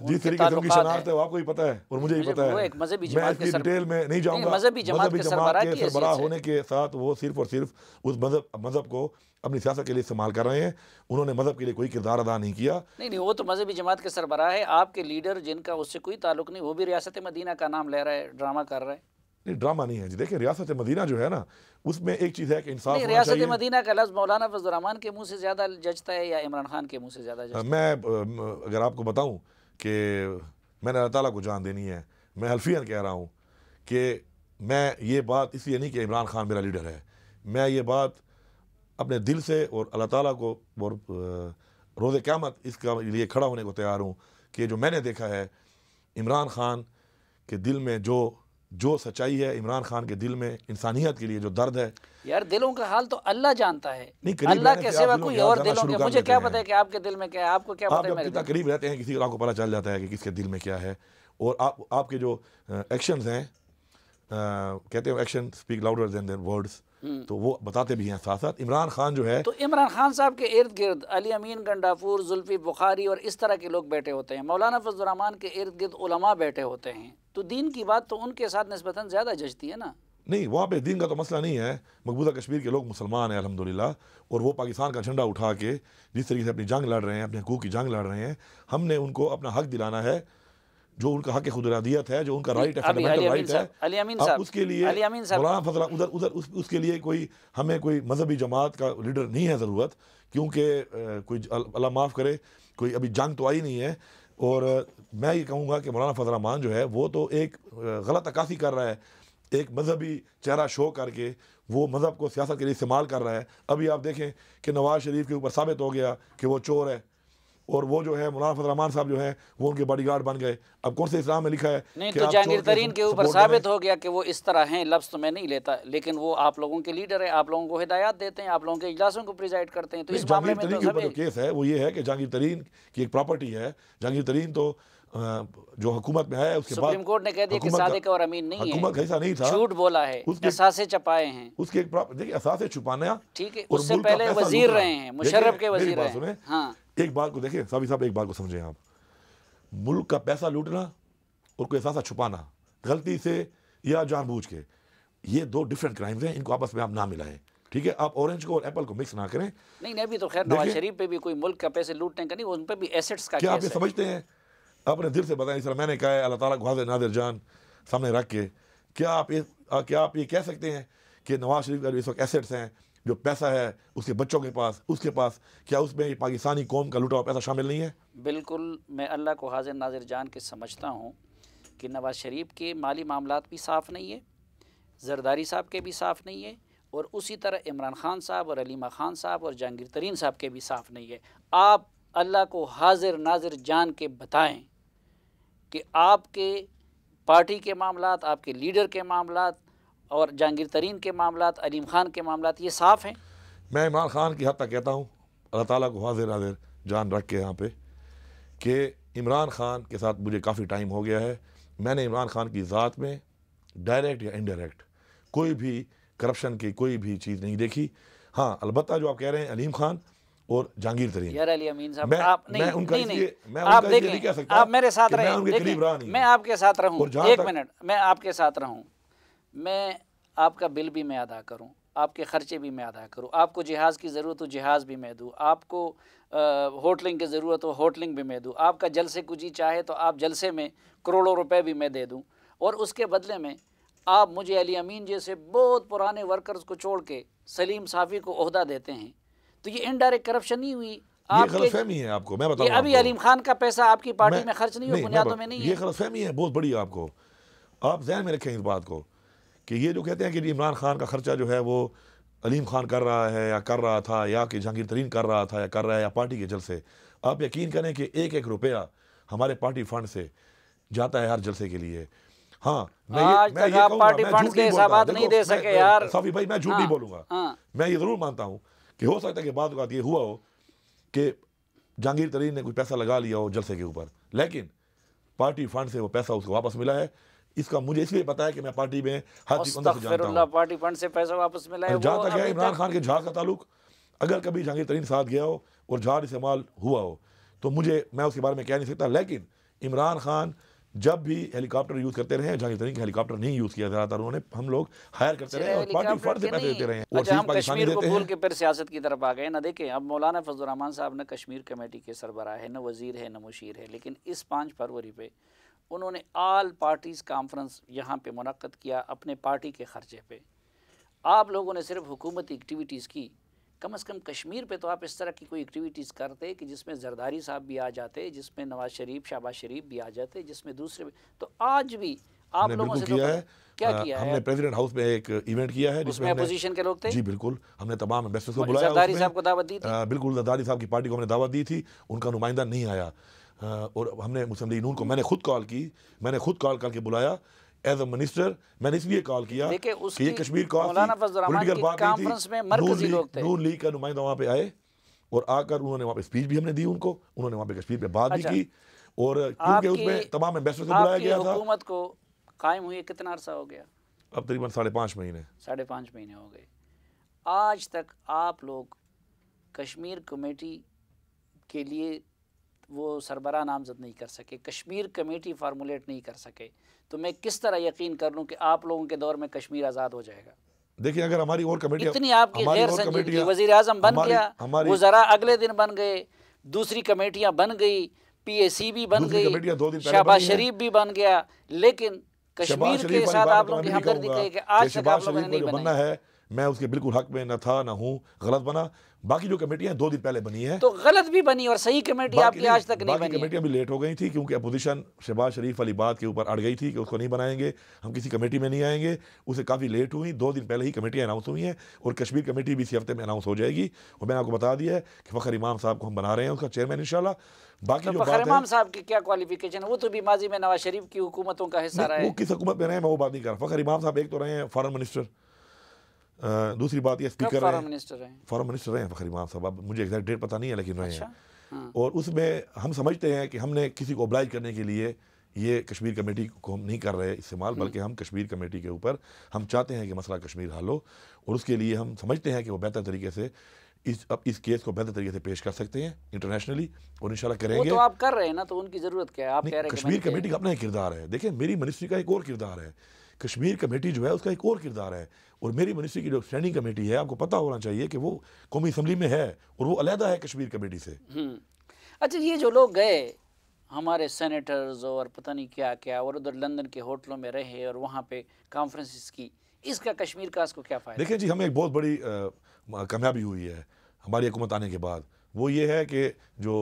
जिस तरीके से उनकी शनाख्त है वो आपको ही पता है और मुझे ही पता है। एक मजहबी मैं जमात इसकी डिटेल में नहीं जाऊँगा। मजहबी जमात के सरबराह होने के साथ वो सिर्फ और सिर्फ उस मजहब को अपनी सियासत के लिए इस्तेमाल कर रहे हैं। उन्होंने मजहब के लिए कोई किरदार अदा नहीं किया। नहीं, वो तो मजहबी जमात के सरबराह है। आपके लीडर जिनका उससे कोई ताल्लुक नहीं, वो भी रियासत मदीना का नाम ले रहा है, ड्रामा कर रहा है। नहीं, ड्रामा नहीं है जी। देखिए, रियासत मदीना जो है ना, उसमें एक चीज़ है कि इंसाफ होना चाहिए। रियासत मदीना का लफ्ज़ मौलाना फजल रहमान के मुंह से ज़्यादा जचता है या इमरान खान के मुंह से ज़्यादा जचता है? मैं अगर आपको बताऊं कि मैंने अल्लाह ताला को जान देनी है, मैं हल्फियन कह रहा हूं कि मैं ये बात इसलिए नहीं कि इमरान खान मेरा लीडर है, मैं ये बात अपने दिल से और अल्लाह ताला को और रोज़े क़यामत इसका लिए खड़ा होने को तैयार हूँ कि जो मैंने देखा है इमरान खान के दिल में जो सच्चाई है, इमरान खान के दिल में इंसानियत के लिए जो दर्द है। यार, दिलों का हाल तो अल्लाह जानता है, नहीं, अल्लाह के सिवा कोई और दिलों के, मुझे क्या पता है कि आपके दिल में क्या है, आपको क्या पता है? आप कितना करीब रहते हैं किसी को, आपको पता चल जाता है कि किसके दिल में क्या है। और आपके जो एक्शंस हैं, कहते हैं action speak louder than their words, तो वो बताते भी हैं साथ साथ। इमरान खान जो है, तो इमरान खान साहब के इर्द गिर्द अली अमीन गंडापुर, जुल्फी बुखारी और इस तरह के लोग बैठे होते हैं, मौलाना फजल रहमान के इर्द गिर्द उलमा बैठे होते हैं, तो दीन की बात तो उनके साथ निस्बतन ज़्यादा जचती है ना। नहीं, वहाँ पे दीन का तो मसला नहीं है। मकबूजा कश्मीर के लोग मुसलमान हैं अल्हम्दुलिल्लाह, और वो पाकिस्तान का झंडा उठा के जिस तरीके से अपनी जंग लड़ रहे हैं, अपने हकूक़ की जंग लड़ रहे हैं, हमने उनको अपना हक दिलाना है, जो उनका हक खुदरादियत है, जो उनका राइट है, फंडामेंटल राइट है। अली अमीन साहब, उसके लिए मौलाना फजल उधर उसके लिए हमें कोई मजहबी जमात का लीडर नहीं है ज़रूरत, क्योंकि कोई अल्लाह माफ़ करे कोई अभी जंग तो आई नहीं है। और मैं ये कहूँगा कि मौलाना फजल रहमान जो है वो तो एक गलत अक्कासी कर रहा है, एक मजहबी चेहरा शो करके वो मज़हब को सियासत के लिए इस्तेमाल कर रहा है। अभी आप देखें कि नवाज़ शरीफ के ऊपर साबित हो गया कि वो चोर है, और वो जो है मौलाना फजल रहमान साहब जो है वो उनके बॉडीगार्ड बन गए। अब कौन से इस्लाम में लिखा है? नहीं, तो जहांगीर तरीन के ऊपर साबित हो गया कि वो इस तरह हैं, लफ्ज़ तो मैं नहीं लेता, लेकिन वो आप लोगों के लीडर है, आप लोगों को हिदायत देते हैं, आप लोगों के इजलासों को प्रिजाइड करते हैं। तो इस मामले में तो जो केस है वो ये है कि जहांगीर तरीन की एक प्रॉपर्टी है। जहांगीर तरीन तो जो हुकूमत में है, उसके बाद सुप्रीम कोर्ट ने कह दिया कि सादिक और अमीन नहीं है, हुकूमत ऐसा नहीं था, झूठ बोला है, एहसासे छुपाए हैं। उसके एक देखिए एहसासे छुपाना, ठीक है, उससे पहले वजीर रहे हैं, मुशर्रफ के वजीर रहे हैं। हाँ, एक बात को देखिए साहब, एक बात को समझें आप, मुल्क का पैसा लूटना और कोई एहसासा छुपाना, गलती से या जानबूझ के, ये दो डिफरेंट क्राइम्स हैं, इनको आपस में आप ना मिलाएं। ठीक है, आप ऑरेंज को और एप्पल को मिक्स ना करें। नहीं, अभी तो खैर नवाज शरीफ पे भी कोई मुल्क का पैसे लूटने का नहीं, उन पे भी एसेट्स का क्या आप ये समझते हैं? अपने दिल से बताएं। इस तरह मैंने कहा है, अल्लाह ताला को हाज़िर नाज़िर जान सामने रख के, क्या आप ये कह सकते हैं कि नवाज शरीफ का इस वक्त एसेट्स हैं, जो पैसा है उसके बच्चों के पास, उसके पास, क्या उसमें पाकिस्तानी कौम का लूटा हुआ पैसा शामिल नहीं है? बिल्कुल, मैं अल्लाह को हाज़िर नाज़िर जान के समझता हूँ कि नवाज शरीफ के माली मामलात भी साफ़ नहीं है, जरदारी साहब के भी साफ़ नहीं है, और उसी तरह इमरान खान साहब और अलीमा खान साहब और जहांगीर तरीन साहब के भी साफ़ नहीं है। आप अल्लाह को हाज़िर नाज़िर जान के बताएं कि आपके पार्टी के मामलात, आपके लीडर के मामलात और जहांगीर तरीन के मामलात, अलीम खान के मामलात, ये साफ़ हैं। मैं इमरान खान की हद तक कहता हूँ, अल्लाह ताला को हाज़िर नाज़िर जान रख के यहाँ पे, कि इमरान खान के साथ मुझे काफ़ी टाइम हो गया है। मैंने इमरान खान की ज़ात में डायरेक्ट या इनडायरेक्ट कोई भी करप्शन की कोई भी चीज़ नहीं देखी। हाँ, अलबत्ता जो आप कह रहे हैं अलीम खान और जहांगीर तरीन, यार अली अमीन साहब, आप नहीं, मैं उनका नहीं, आप देखें, आप मेरे साथ रहे, मैं उनके करीब रहा नहीं, मैं आपके साथ रहूं, एक मिनट, मैं आपके साथ रहूं, मैं आपका बिल भी मैं अदा करूं, आपके ख़र्चे भी मैं अदा करूं, आपको जहाज़ की ज़रूरत हो जहाज़ भी मैं दूं, आपको होटलिंग की ज़रूरत हो होटलिंग भी मैं दूं, आपका जलसे कुजी चाहे तो आप जलसे में करोड़ों रुपए भी मैं दे दूं, और उसके बदले में आप मुझे अली अमीन जैसे बहुत पुराने वर्कर्स को छोड़ के सलीम साफ़ी को ओहदा देते हैं, तो ये इनडायरेक्ट करप्शन नहीं हुई? ये गलतफहमी है आपको, मैं बताऊं ये अभी आपको, अलीम खान का पैसा आपकी पार्टी में खर्च नहीं हो, बुनियादों में नहीं ये है? गलतफहमी है बहुत बड़ी आपको। आप ध्यान में रखें इस बात को कि ये जो कहते हैं कि इमरान खान का खर्चा जो है वो अलीम खान कर रहा है या कर रहा था, या कि जहांगीर तरीन कर रहा था या कर रहा है, या पार्टी के जलसे, आप यकीन करें कि एक एक रुपया हमारे पार्टी फंड से जाता है हर जलसे के लिए। हाँ, आज तक आप पार्टी फंड के हिसाबात नहीं दे सके यार साफी भाई, मैं झूठ नहीं बोलूंगा। मैं ये जरूर मानता हूँ कि हो सकता है कि बाद ये हुआ हो कि जहांगीर तरीन ने कुछ पैसा लगा लिया हो जलसे के ऊपर, लेकिन पार्टी फंड से वो पैसा उसको वापस मिला है। इसका मुझे इसलिए पता है कि मैं पार्टी में हर चीज अंदर से जानता हूं। पार्टी फंड से पैसा वापस मिला है। जहां तक है इमरान खान के जहाज का ताल्लुक, अगर कभी जहांगीर तरीन साथ गया हो और जहाज इस्तेमाल हुआ हो तो मैं उसके बारे में कह नहीं सकता, लेकिन इमरान खान जब भी हेलीकॉप्टर यूज करते रहे, जहांगीर तरीन के हेलीकॉप्टर नहीं यूज किया, ज्यादातर उन्होंने हम लोग हायर करते रहे और पार्टी फंड से पैसे देते रहे। अच्छा, हम कश्मीर को भूल के फिर सियासत की तरफ आ गए ना। देखें, अब मौलाना फजल रहमान साहब ने कश्मीर कमेटी के सरबराह है, न वजीर है न मुशीर है, लेकिन इस 5 फरवरी पे उन्होंने ऑल पार्टीज़ कॉन्फ्रेंस यहाँ पे मुनक्कद किया अपने पार्टी के खर्चे पे। आप लोगों ने सिर्फ हुकूमती एक्टिविटीज़ की, कम से कम कश्मीर पे तो आप इस तरह की कोई एक्टिविटीज़ करते कि जिसमें जरदारी साहब भी आ जाते, जिसमें नवाज शरीफ शहबाज शरीफ भी आ जाते, जिसमें दूसरे भी। तो आज भी आप लोगों से किया है, क्या किया हमने प्रेसिडेंट हाउस में एक इवेंट किया है जिसमें अपोजिशन के लोग थे। जी बिल्कुल, हमने तमाम एम्बेसडर्स को बुलाया, जरदारी साहब को दावत दी थी। बिल्कुल, जरदारी साहब की पार्टी को हमने दावत दी थी, उनका नुमाइंदा नहीं आया, और हमने मुस्लिम लीग नून को मैंने खुद कॉल करके बुलाया एज अ मिनिस्टर। मैंने इसलिए कॉल किया कि ये कश्मीर का पॉलिटिकल बात नहीं थी। नून लीग का नुमाइंदा वहाँ पे आए और आकर उन्होंने वहाँ पे स्पीच भी हमने दी उनको, उन्होंने वहाँ पे कश्मीर पे बात भी की, और क्योंकि उसमें तमाम एम्बेसडर को बुलाया गया था। हुकूमत को कायम हुए कितना अरसा हो गया? अब तकरीबन 5.5 महीने 5.5 महीने हो गए। आज तक आप लोग कश्मीर कमेटी के लिए वो सरबराह नामजद नहीं कर सके, कश्मीर कमेटी फार्मूलेट नहीं कर सके, तो मैं किस तरह यकीन कर लूँ कि आप लोगों के दौर में कश्मीर आज़ाद हो जाएगा? देखिए, अगर हमारी और कमेटी इतनी आपकी गैर संजीदगी, वज़ीर आज़म बन गया, वज़रा अगले दिन बन गए, दूसरी कमेटियाँ बन गई, PAC भी बन गई, शहबाज शरीफ भी बन गया, लेकिन कश्मीर के साथ आप लोगों की हमदर्दी कही कि आज तक आप लोगों ने नहीं बनना है। मैं उसके बिल्कुल हक में न था न हूँ, गलत बना। बाकी जो कमेटियां 2 दिन पहले बनी है तो गलत भी बनी, और सही कमेटी आपकी आज तक नहीं बनी। कमेटियां भी लेट हो गई थी क्योंकि अपोजिशन शहबाज शरीफ वाली बात के ऊपर अड़ गई थी कि उसको नहीं बनाएंगे, हम किसी कमेटी में नहीं आएंगे। उसे काफ़ी लेट हुई, 2 दिन पहले ही कमेटियां अनाउंस हुई हैं, और कश्मीर कमेटी भी इसी हफ्ते में अनाउंस हो जाएगी। और मैंने आपको बता दिया है कि फ़खर इमाम साहब को हम बना रहे हैं उसका चेयरमैन इंशाल्लाह। बाकी तो फ़खर इमाम साहब की क्या क्वालिफिकेशन है? वो तो भी माजी में नवाज शरीफ की हुकूमतों का हिस्सा रहे। वो किस हुकूमत में रहे मैं वो बात नहीं कर रहा। फ़खर इमाम साहब एक तो रहे हैं फॉरेन मिनिस्टर, दूसरी बात ये स्पीकर फॉरेन मिनिस्टर रहे हैं फ़खर इमाम साहब। अब मुझे एग्जैक्ट डेट पता नहीं है, लेकिन रहे हैं। और उसमें हम समझते हैं कि हमने किसी को ऑब्लाइज करने के लिए ये कश्मीर कमेटी को हम नहीं कर रहे इस्तेमाल, बल्कि हम कश्मीर कमेटी के ऊपर हम चाहते हैं कि मसला कश्मीर हल हो, और उसके लिए हम समझते हैं कि वो बेहतर तरीके से इस केस को बेहतर तरीके से पेश कर सकते हैं इंटरनेशनली, और इंशाल्लाह करेंगे। वो तो आप कर रहे हैं ना, तो उनकी ज़रूरत क्या है? आप कह रहे हैं कश्मीर कमेटी का अपना एक किरदार है। देखिए, मेरी मिनिस्ट्री का एक और किरदार है, कश्मीर कमेटी जो है उसका एक और किरदार है, और मेरी मिनिस्ट्री की जो स्टैंडिंग कमेटी है, आपको पता होना चाहिए कि वो कौमी असम्बली में है और वो अलहदा है कश्मीर कमेटी से। अच्छा, ये जो लोग गए हमारे सेनेटर्स और पता नहीं क्या क्या, और उधर लंदन के होटलों में रहे और वहाँ पे कॉन्फ्रेंसिस की, इसका कश्मीर का को क्या फ़ायदा? देखिए जी, हमें एक बहुत बड़ी कामयाबी हुई है हमारी हुकूमत आने के बाद। वो ये है कि जो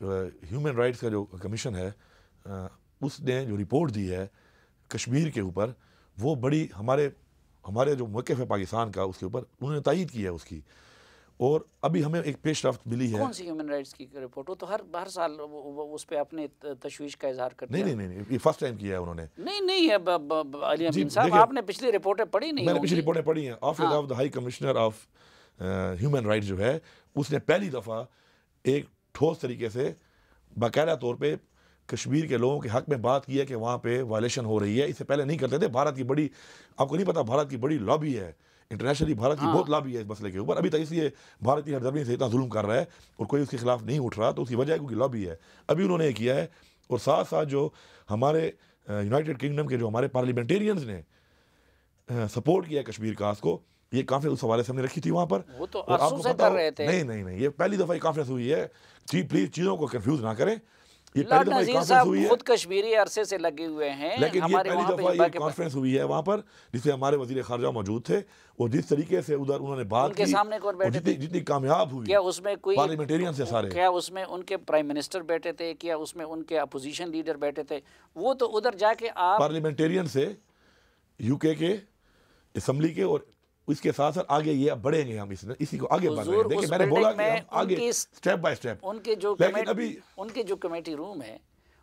ह्यूमन राइट्स का जो कमीशन है, उसने जो रिपोर्ट दी है कश्मीर के ऊपर, वो बड़ी हमारे जो मौक़िफ़ है पाकिस्तान का उसके ऊपर उन्होंने तायीद की है उसकी। और अभी हमें एक पेशरफ्त मिली है। कौन सी ह्यूमन राइट्स की रिपोर्ट? वो तो हर साल उस पे अपने तशवीश का इजहार करते हैं। नहीं, ये फर्स्ट टाइम किया है उन्होंने। नहीं अली अमीन साहब, आपने पिछली रिपोर्टें पढ़ी नहीं? मैंने पिछली रिपोर्टें पढ़ी हैं। Office of the high commissioner of human rights जो है, उसने पहली दफ़ा एक ठोस तरीके से बाकायदा तौर पे कश्मीर के लोगों के हक में बात की है कि वहाँ पे वायलेशन हो रही है। इससे पहले नहीं करते थे। भारत की बड़ी, आपको नहीं पता, भारत की बड़ी लॉबी है इंटरनेशनली, भारत की बहुत लॉबी है इस मसले के ऊपर। अभी तक इसलिए भारत की हरदर्मी से इतना जुल्म कर रहा है और कोई उसके खिलाफ नहीं उठ रहा, तो उसकी वजह है क्योंकि लॉबी है। अभी उन्होंने ये किया है, और साथ साथ जो हमारे यूनाइटेड किंगडम के जो हमारे पार्लियामेंटेरियंस ने सपोर्ट किया कश्मीर कास्ट को, ये कॉन्फ्रेंस उस हवाले से हमने रखी थी वहाँ पर। वो तो और अरसों आपको से पता कर हो, रहे थे। नहीं, ये पहली दफ़ा ये कॉन्फ्रेंस हुई है। प्लीज़ चीज़ों को कंफ्यूज ना करें, ये पहली लॉर्ड दफ़ा नज़ीर कॉन्फ्रेंस साहब हुई है। खुद कश्मीरी अरसे से लगे हुए हैं, लेकिन ये हमारे पहली वहाँ दफ़ा पे ये कॉन्फ्रेंस हुई है वहाँ पर, जिसमें हमारे वज़ीर ख़ारजा मौजूद थे, और जिस तरीके से उधर उन्होंने बात उनके की, सामने कौन और बैठे थे? जितनी कामयाब हुई, क्या उसमें कोई पार्लियामेंटेरियन से सारे, क्या उसमें उनके प्राइम मिनिस्टर बैठे थे, क्या उसमें उनके अपोजिशन लीडर बैठे थे? वो तो उधर जाके आप पार्लियामेंटेरियन से यूके के असम्बली के, और इसके साथ साथ आगे ये अब बढ़ेंगे हम इसी को आगे बढ़ रहे हैं। देखिए मैंने बोला कि हम आगे स्टेप बाय स्टेप, उनके जो लेकिन अभी उनके जो कमेटी रूम है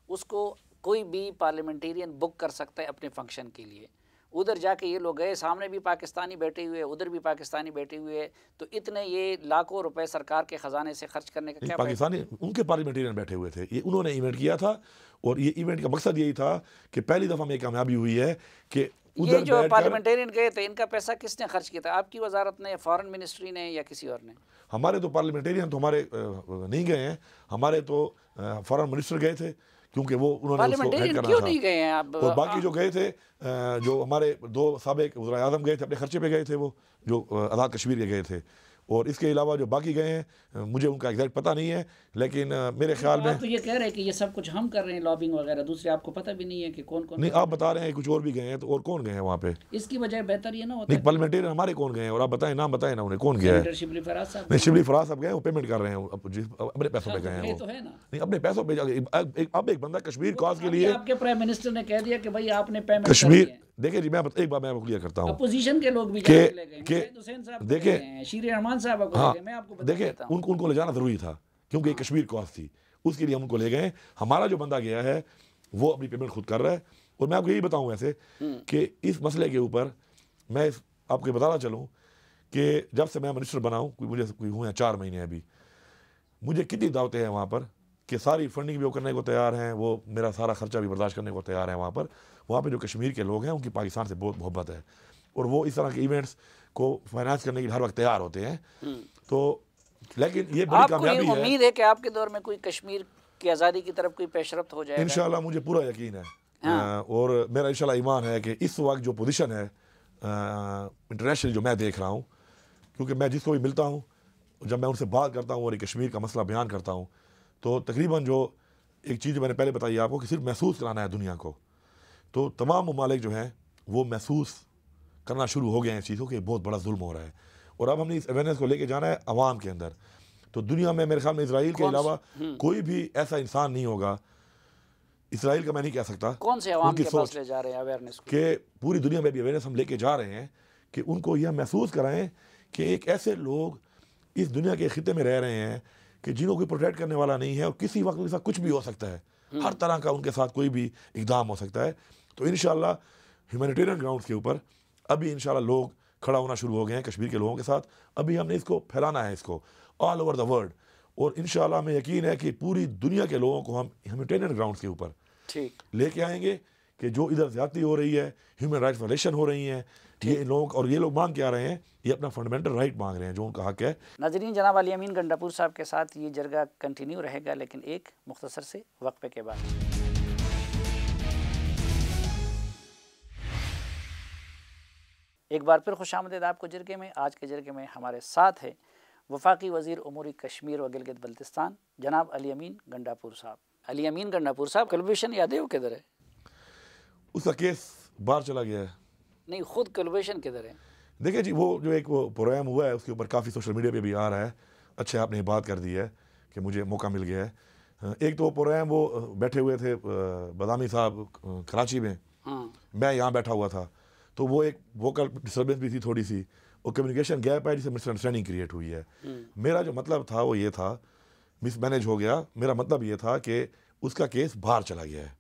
उसको कोई भी पार्लियामेंटेरियन बुक कर सकता है अपने फंक्शन के लिए। उधर जाके ये लोग गए, सामने भी पाकिस्तानी बैठे हुए, उधर भी पाकिस्तानी बैठे हुए, तो इतने ये लाखों रुपए सरकार के ख़जाने से खर्च करने का क्या पाकिस्तानी उनके पार्लियामेंटेरियन बैठे हुए थे, ये उन्होंने इवेंट किया था, और ये इवेंट का मकसद यही था कि पहली दफ़ा में कामयाबी हुई है कि ये जो पार्लियामेंटेरियन गए थे इनका पैसा किसने खर्च किया था? आपकी वजारत ने, फॉरेन मिनिस्ट्री ने, या किसी और ने? हमारे तो पार्लियामेंटेरियन तो हमारे नहीं गए हैं, हमारे तो फॉरेन मिनिस्टर गए थे, क्योंकि वो उन्होंने उसको हेड करना क्यों था। नहीं गए हैं आप? और बाकी जो गए थे, जो हमारे 2 साबिक वज़ीर आज़म गए थे, अपने खर्चे पे गए थे, वो जो आज़ाद कश्मीर के गए थे, और इसके अलावा जो बाकी गए हैं मुझे उनका एग्जैक्ट पता नहीं है, लेकिन मेरे ख्याल में तो ये कह रहे हैं कि ये सब कुछ हम कर रहे हैं, लॉबिंग वगैरह, दूसरे आपको पता भी नहीं है कि कौन कौन नहीं, आप बता रहे हैं कुछ और भी गए हैं, तो और कौन गए हैं वहाँ पे? इसकी वजह बेहतर ये ना होता नहीं, पार्लियामेंटेरियन हमारे कौन गए हैं, और आप बताएं, नाम बताएं ना उन्हें कौन गया है? शिबली फराज साहब। नहीं, शिबली फराज साहब गए, वो पेमेंट कर रहे हैं, अपने पैसों पे गए हैं वो। तो है ना, नहीं, अपने पैसों पे अब एक बंदा कश्मीर कॉज के लिए, आपके प्राइम मिनिस्टर ने कह दिया कि भाई आपने पेमेंट कश्मीर, देखिए जी, मैं एक बार मैं क्लियर करता हूँ, अपोजिशन के लोग भी हुसैन साहब, देखिए शीर रहमान साहब को ले गए, मैं आपको बता देता हूं, उनको ले जाना जरूरी था, क्योंकि कश्मीर कॉज थी, उसके लिए हम उनको ले गए। हमारा जो बंदा गया है वो अपनी पेमेंट खुद कर रहा है, और मैं आपको यही बताऊं ऐसे कि इस मसले के ऊपर मैं आपको बताना चलूं कि जब से मैं मिनिस्टर बना हूं, मुझे हुए 4 महीने अभी, मुझे कितनी दावतें हैं वहाँ पर कि सारी फंडिंग भी वो करने को तैयार हैं, वो मेरा सारा खर्चा भी बर्दाश्त करने को तैयार है। वहाँ पर जो कश्मीर के लोग हैं उनकी पाकिस्तान से बहुत मोहब्बत है, और वो इस तरह के इवेंट्स को फाइनेंस करने के लिए हर वक्त तैयार होते हैं। तो लेकिन ये बड़ी कामयाबी है। उम्मीद है कि आपके दौर में कोई कश्मीर की आज़ादी की तरफ कोई पेशरफ्त हो जाएगा? इंशाल्लाह मुझे पूरा यकीन है। और मेरा इंशाल्लाह ईमान है कि इस वक्त जो पोजीशन है इंटरनेशनल जो मैं देख रहा हूँ, क्योंकि मैं जिसको भी मिलता हूँ, जब मैं उनसे बात करता हूँ और ये कश्मीर का मसला बयान करता हूँ, तो तकरीबन जो एक चीज़ मैंने पहले बताई आपको कि सिर्फ महसूस कराना है दुनिया को, तो तमाम ममालिक जो हैं वो महसूस करना शुरू हो गए हैं इस चीज़ों के बहुत बड़ा जुल्म हो रहा है, और अब हमने इस अवेयरनेस को लेके जाना है अवाम के अंदर। तो दुनिया में मेरे ख्याल में इसराइल के अलावा कोई भी ऐसा इंसान नहीं होगा, इसराइल का मैं नहीं कह सकता, कौन से अवाम के पास ले जा रहे हैं अवेयरनेस को, कि पूरी दुनिया में भी अवेयरनेस हम लेके जा रहे हैं कि उनको यह महसूस कराएं कि एक ऐसे लोग इस दुनिया के खिते में रह रहे हैं कि जिनको कोई प्रोटेक्ट करने वाला नहीं है, और किसी वक्त उनके साथ कुछ भी हो सकता है, हर तरह का उनके साथ कोई भी इक़दाम हो सकता है। तो इंशाल्लाह ह्यूमैनिटेरियन ग्राउंड्स के ऊपर अभी इंशाल्लाह लोग खड़ा होना शुरू हो गए हैं कश्मीर के लोगों के साथ। अभी हमने इसको फैलाना है, इसको ऑल ओवर द वर्ल्ड, और इंशाल्लाह हमें यकीन है कि पूरी दुनिया के लोगों को हम ह्यूमैनिटेरियन ग्राउंड्स के ऊपर लेके आएंगे कि जो इधर ज़्यादती हो रही है, ह्यूमन राइट्स वायलेशन हो रही हैं, ये लोग, और ये लोग मांग के आ रहे हैं, ये अपना फंडामेंटल राइट मांग रहे हैं जो उनका हक है। नाज़रीन, जनाब अली अमीन गंडापुर साहब के साथ ये जरगा कंटिन्यू रहेगा, लेकिन एक मुख्तसर से वक्फे के बाद। एक बार फिर खुशामदीद आपको जरगे में। आज के जरगे में हमारे साथ है वफाकी वज़ीर उमूरी कश्मीर व गिलगित बल्तिस्तान जनाब अली अमीन गंडापुर साहब। अली अमीन गंडापुर साहब, कुलभूषण यादव किधर है? उसका केस बाहर चला गया है। नहीं, खुद कुलभूषण किधर है? देखिए जी, वो जो एक वो प्रोग्राम हुआ है उसके ऊपर काफ़ी सोशल मीडिया पे भी आ रहा है। अच्छा आपने बात कर दी है कि मुझे मौका मिल गया है। एक तो वो प्रोग्राम वो बैठे हुए थे बदामी साहब कराची में, मैं यहाँ बैठा हुआ था, तो वो एक वोकल डिस्टर्बेंस भी थी थोड़ी सी, और कम्युनिकेशन गैप है जिससे मिसअंडरस्टैंडिंग क्रिएट हुई है। मेरा जो मतलब था वो ये था, मिसमैनेज हो गया। मेरा मतलब ये था कि उसका केस बाहर चला गया है।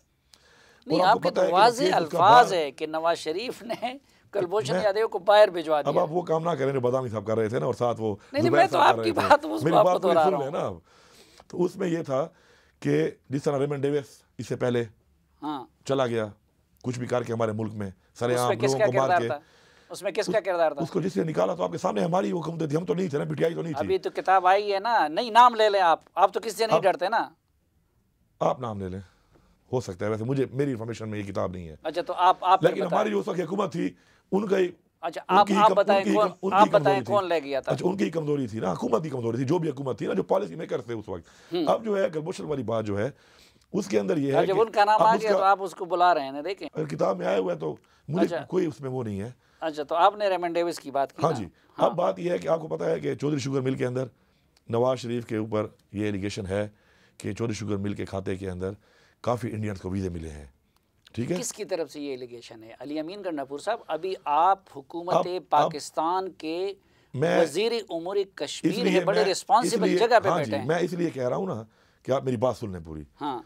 नहीं, आपके तो वाज़ेह अल्फाज है कि नवाज शरीफ ने कुलभूषण यादव को बाहर भिजवा दिया। अब आप वो काम ना करें जो बदामी साहब कर रहे थे ना, और साथ वो नहीं, मैं तो आपकी बात मेरी बात सुन लें ना। तो उसमें ये था कि जिस तरह रेमंड डेविस इससे पहले चला गया कुछ भी करके हमारे मुल्क में सरेआम लोगों को मार के, उसमें किसका किरदार था? उसको जिसने निकाला तो आपके सामने हमारी वो हुकूमत थी, हम तो नहीं थे ना, पीटीआई तो नहीं थी। अभी तो किताब आई है ना, नहीं नाम ले लें आप तो किससे नहीं डरते ना। आप नाम ले लें, हो सकता है, वैसे मुझे मेरी इन्फॉर्मेशन में ये किताब नहीं है। अच्छा, तो आप लेकिन हमारी जो उस वक्त हुकूमत थी उनका ही अच्छा, आप बताएं कौन ले गया था? अच्छा, उनकी कमजोरी थी ना, हुकूमत की कमजोरी थी, जो भी हुकूमत थी ना, जो पॉलिसी मेकर थे उस वक्त। अब जो है कुलभूषण वाली बात जो है उसके अंदर ये है जब कि उनका नाम आ गया तो आप उसको बुला रहे हैं ना, देखें किताब में आया हुआ है, तो मुझे कोई उसमें वो नहीं है। अच्छा, तो आपने रेमंड डेविस की बात की। हाँ जी। अब बात यह है कि आपको पता है कि चौधरी शुगर मिल के अंदर नवाज शरीफ के ऊपर ये एलिगेशन है कि चौधरी शुगर मिल के खाते के अंदर काफ़ी इंडियंस को वीज़े मिले हैं। ठीक है, किसकी तरफ से ये एलिगेशन है? अली अमीन गंडापुर साहब, अभी आप हुकूमत पाकिस्तान के वजीर उमूर कश्मीर है, बड़े रिस्पॉन्सिबल जगह पे बैठे हैं। मैं इसलिए कह रहा हूँ ना कि आप मेरी बात सुन लें पूरी। हाँ,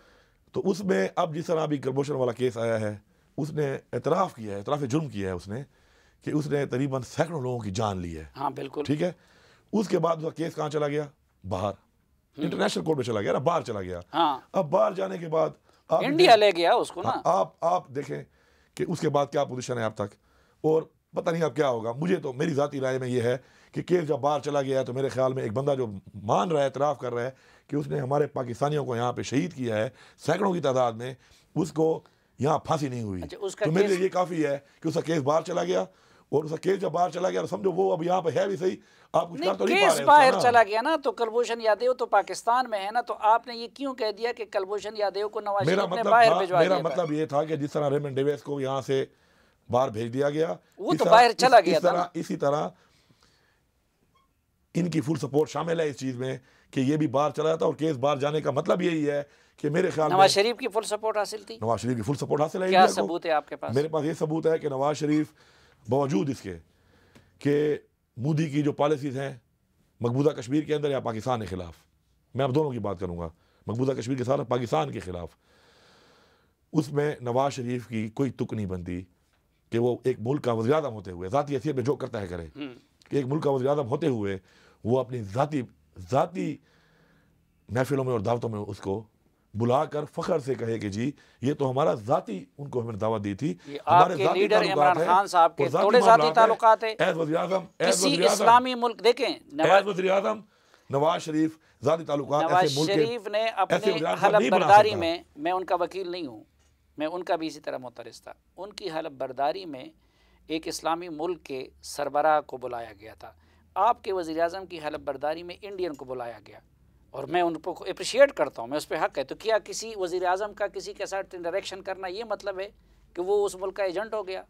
तो उसमें अब जिस तरह अभी कुलभूषण वाला केस आया है, उसने एतराफ़ किया है, एतराफ़ जुर्म किया है उसने, कि उसने तकरीबन सैकड़ों लोगों की जान ली है। हाँ बिल्कुल, ठीक है। उसके बाद उसका केस कहाँ चला गया? बाहर, इंटरनेशनल कोर्ट में चला गया ना, बाहर चला गया। हाँ, अब बाहर जाने के बाद इंडिया ले गया उसको ना। आप देखें कि उसके बाद क्या पोजीशन है अब तक, और पता नहीं अब क्या होगा। मुझे तो मेरी ज़ाती राय में ये है कि केस जब बाहर चला गया है तो मेरे ख्याल में एक बंदा जो मान रहा है, एतराफ़ कर रहा है कि उसने हमारे पाकिस्तानियों को यहाँ पे शहीद किया है सैकड़ों की तादाद में, उसको यहाँ फांसी नहीं हुई। अच्छा, तो मेरे लिए ये काफ़ी है कि उसका केस बाहर चला गया, और उसका केस जब बाहर चला गया तो समझो वो अब यहाँ पे है भी सही, आप कुछ कर तो नहीं पा रहे हैं। बाहर चला गया ना, तो कुलभूषण यादव तो पाकिस्तान में है ना, तो आपने ये क्यों कह दिया कि कुलभूषण यादव को नवाज शरीफ ने बाहर भिजवा दिया? मेरा मतलब ये था कि जिस तरह रेमंड डेविस को यहाँ से बाहर भेज दिया गया, वो तो बाहर चला गया था। इसी तरह इनकी फुल सपोर्ट शामिल है इस चीज में कि ये भी बाहर चला जाता, और केस बाहर जाने का मतलब यही है कि मेरे ख्याल में नवाज शरीफ की फुल सपोर्ट हासिल थी। नवाज शरीफ की फुल सपोर्ट हासिल है। क्या सबूत है आपके पास? मेरे पास ये सबूत है कि नवाज शरीफ बावजूद इसके कि मोदी की जो पॉलिसीज हैं मकबूजा कश्मीर के अंदर या पाकिस्तान के खिलाफ, मैं अब दोनों की बात करूंगा, मकबूजा कश्मीर के साथ पाकिस्तान के खिलाफ, उसमें नवाज शरीफ की कोई तुक नहीं बनती कि वो एक मुल्क का वज़ीर आज़म होते हुए, ज़ाती हैसियत में जो करता है करे, कि एक मुल्क का वज़ीर आज़म होते हुए वो अपनी ज़ाती महफिलों में और दावतों में उसको बुलाकर फ़ख्र से कहे कि जी ये तो हमारा ज़ाती, उनको हमने दावत दी थी, हमारे लीडर इमरान खान साहब के थोड़े ज़ाती ताल्लुकात है। एज़ वज़ीर आज़म, किसी इस्लामी मुल्क, देखें एज़ वज़ीर आज़म नवाज शरीफ ज़ाती ताल्लुकात, नवाज शरीफ ने अपने हलफ बर्दारी में, मैं उनका वकील नहीं हूँ, मैं उनका भी इसी तरह मुतरस था, उनकी हलफ बर्दारी में एक इस्लामी मुल्क के सरबराह को बुलाया गया था। आपके वज़ीर आज़म की हलफ बर्दारी में इंडियन को बुलाया गया, और मैं उनको अप्रिशिएट करता हूँ, मैं उस पर हक़ है। तो क्या किसी वज़ीर आज़म का किसी के साथ इंटरेक्शन करना ये मतलब है कि वो उस मुल्क का एजेंट हो गया?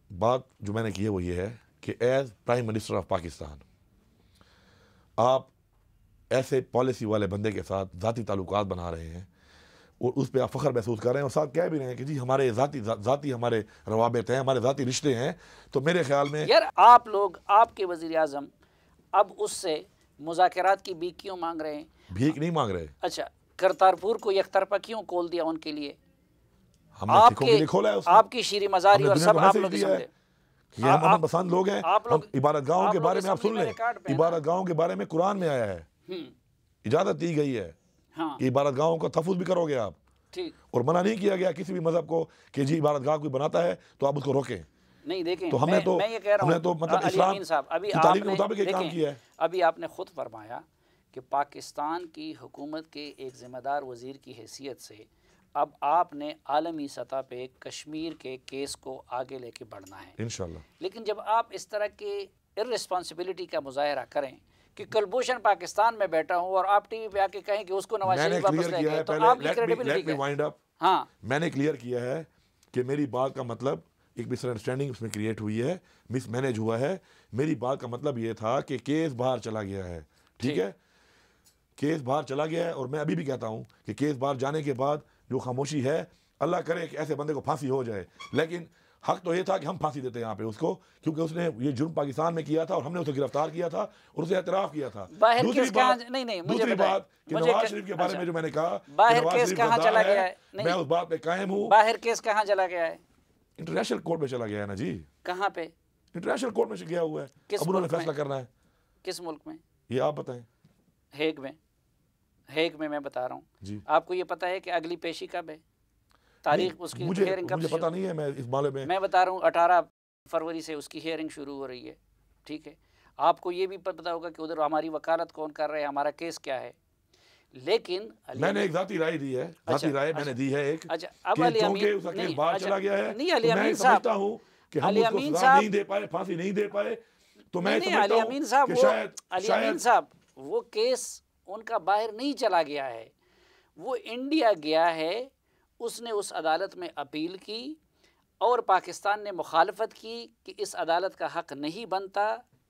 बात जो मैंने की है वो ये है कि as prime minister of Pakistan आप ऐसे पॉलिसी वाले बंदे के साथ ज़ाती ताल्लुकात बना रहे हैं, और उस पर आप फ़ख्र महसूस कर रहे हैं, और साथ कह भी रहे हैं कि जी हमारे ज़ाती हमारे रवाबित हैं, हमारे ज़ाती रिश्ते हैं। तो मेरे ख्याल में यार आप लोग, आपके वज़ीर आज़म अब उससे मुज़ाकरात की भीख क्यों मांग रहे हैं? भीख नहीं मांग रहे। अच्छा, करतारपुर को एकतरफा क्यों खोल दिया उनके लिए? हमने सिखों के लिए खोला है उसने। आपकी शीरी मज़ारी और सब आप लोग समझे, ये हम पसंद लोग हैं। आप लोग इबारत गाहों के बारे में आप सुन लें, इबारत गाहों के बारे में कुरान में आया है, इजाज़त दी गई है कि इबारत गाहों का तहफ़्फ़ुज़ भी करोगे आप, ठीक, और मना नहीं किया गया किसी भी मज़हब को कि जी इबारत गाह कोई बनाता है तो आप उसको रोकें। नहीं, देखें, तो हमने मैं ये कह रहा हूँ, मतलब इस्लाम साहब, अभी की तालीम के मुताबिक ये काम किया है। अभी आपने खुद फरमाया कि पाकिस्तान की हुकूमत के एक ज़िम्मेदार वज़ीर की हैसियत से अब आपने आलमी सतह पे कश्मीर के केस को आगे लेके बढ़ना है इंशाल्लाह। लेकिन जब आप इस तरह के इर्रिस्पॉन्सिबिलिटी का मुज़ाहरा करें कि कुलभूषण पाकिस्तान में बैठा हूँ और आप टीवी पे आके कहें कि उसको नवाज शरीफ वापस ले गए, तो आपकी क्रेडिबिलिटी है। हाँ, मैंने क्लियर किया है कि मेरी बात का मतलब एक मिसअंडरस्टैंडिंग उसमें क्रिएट हुई है, मिसमैनेज हुआ है। मेरी बात का मतलब ये था कि केस बाहर चला गया है, ठीक है, केस बाहर चला गया है, और मैं अभी भी कहता हूँ कि केस बाहर जाने के बाद जो खामोशी है, अल्लाह करे कि ऐसे बंदे को फांसी हो जाए, लेकिन हक तो ये था कि हम फांसी देते यहाँ पे उसको, क्योंकि उसने ये जुर्म पाकिस्तान में किया था और हमने उसे गिरफ्तार किया था और उसे एतराफ़ किया था। दूसरी बात कि नवाज शरीफ के बारे में जो मैंने कहा, बाहर केस कहाँ चला गया है, मैं उस बात पे कायम हूँ। बाहर केस कहाँ चला गया है? इंटरनेशनल कोर्ट में चला गया है ना जी। कहाँ पे? इंटरनेशनल कोर्ट में गया हुआ है, अब उन्होंने फैसला करना है। किस मुल्क में? ये आप बताएं। हेग में। हेग में मैं बता रहा हूँ जी। आपको ये पता है कि अगली पेशी कब है, तारीख उसकी? हियरिंग कब? मुझे पता नहीं है, मैं इस मामले में मैं बता रहा हूँ 18 फरवरी से उसकी हियरिंग शुरू हो रही है, ठीक है। आपको ये भी पता होगा कि उधर हमारी वकालत कौन कर रहा है, हमारा केस क्या है। लेकिन मैंने एक ज़ाती राय दी है, ज़ाती राय मैंने दी है एक। अच्छा, अब अली अमीन उसका केस बाहर चला गया है, नहीं, अली अमीन साहब, कि हम उसको सजा नहीं दे पाए, फांसी नहीं दे पाए, तो मैं समझता हूं कि शायद अली अमीन साहब वो केस उनका बाहर नहीं चला गया है, वो इंडिया गया है, उसने उस अदालत में अपील की और पाकिस्तान ने मुखालफत की कि इस अदालत का हक़ नहीं बनता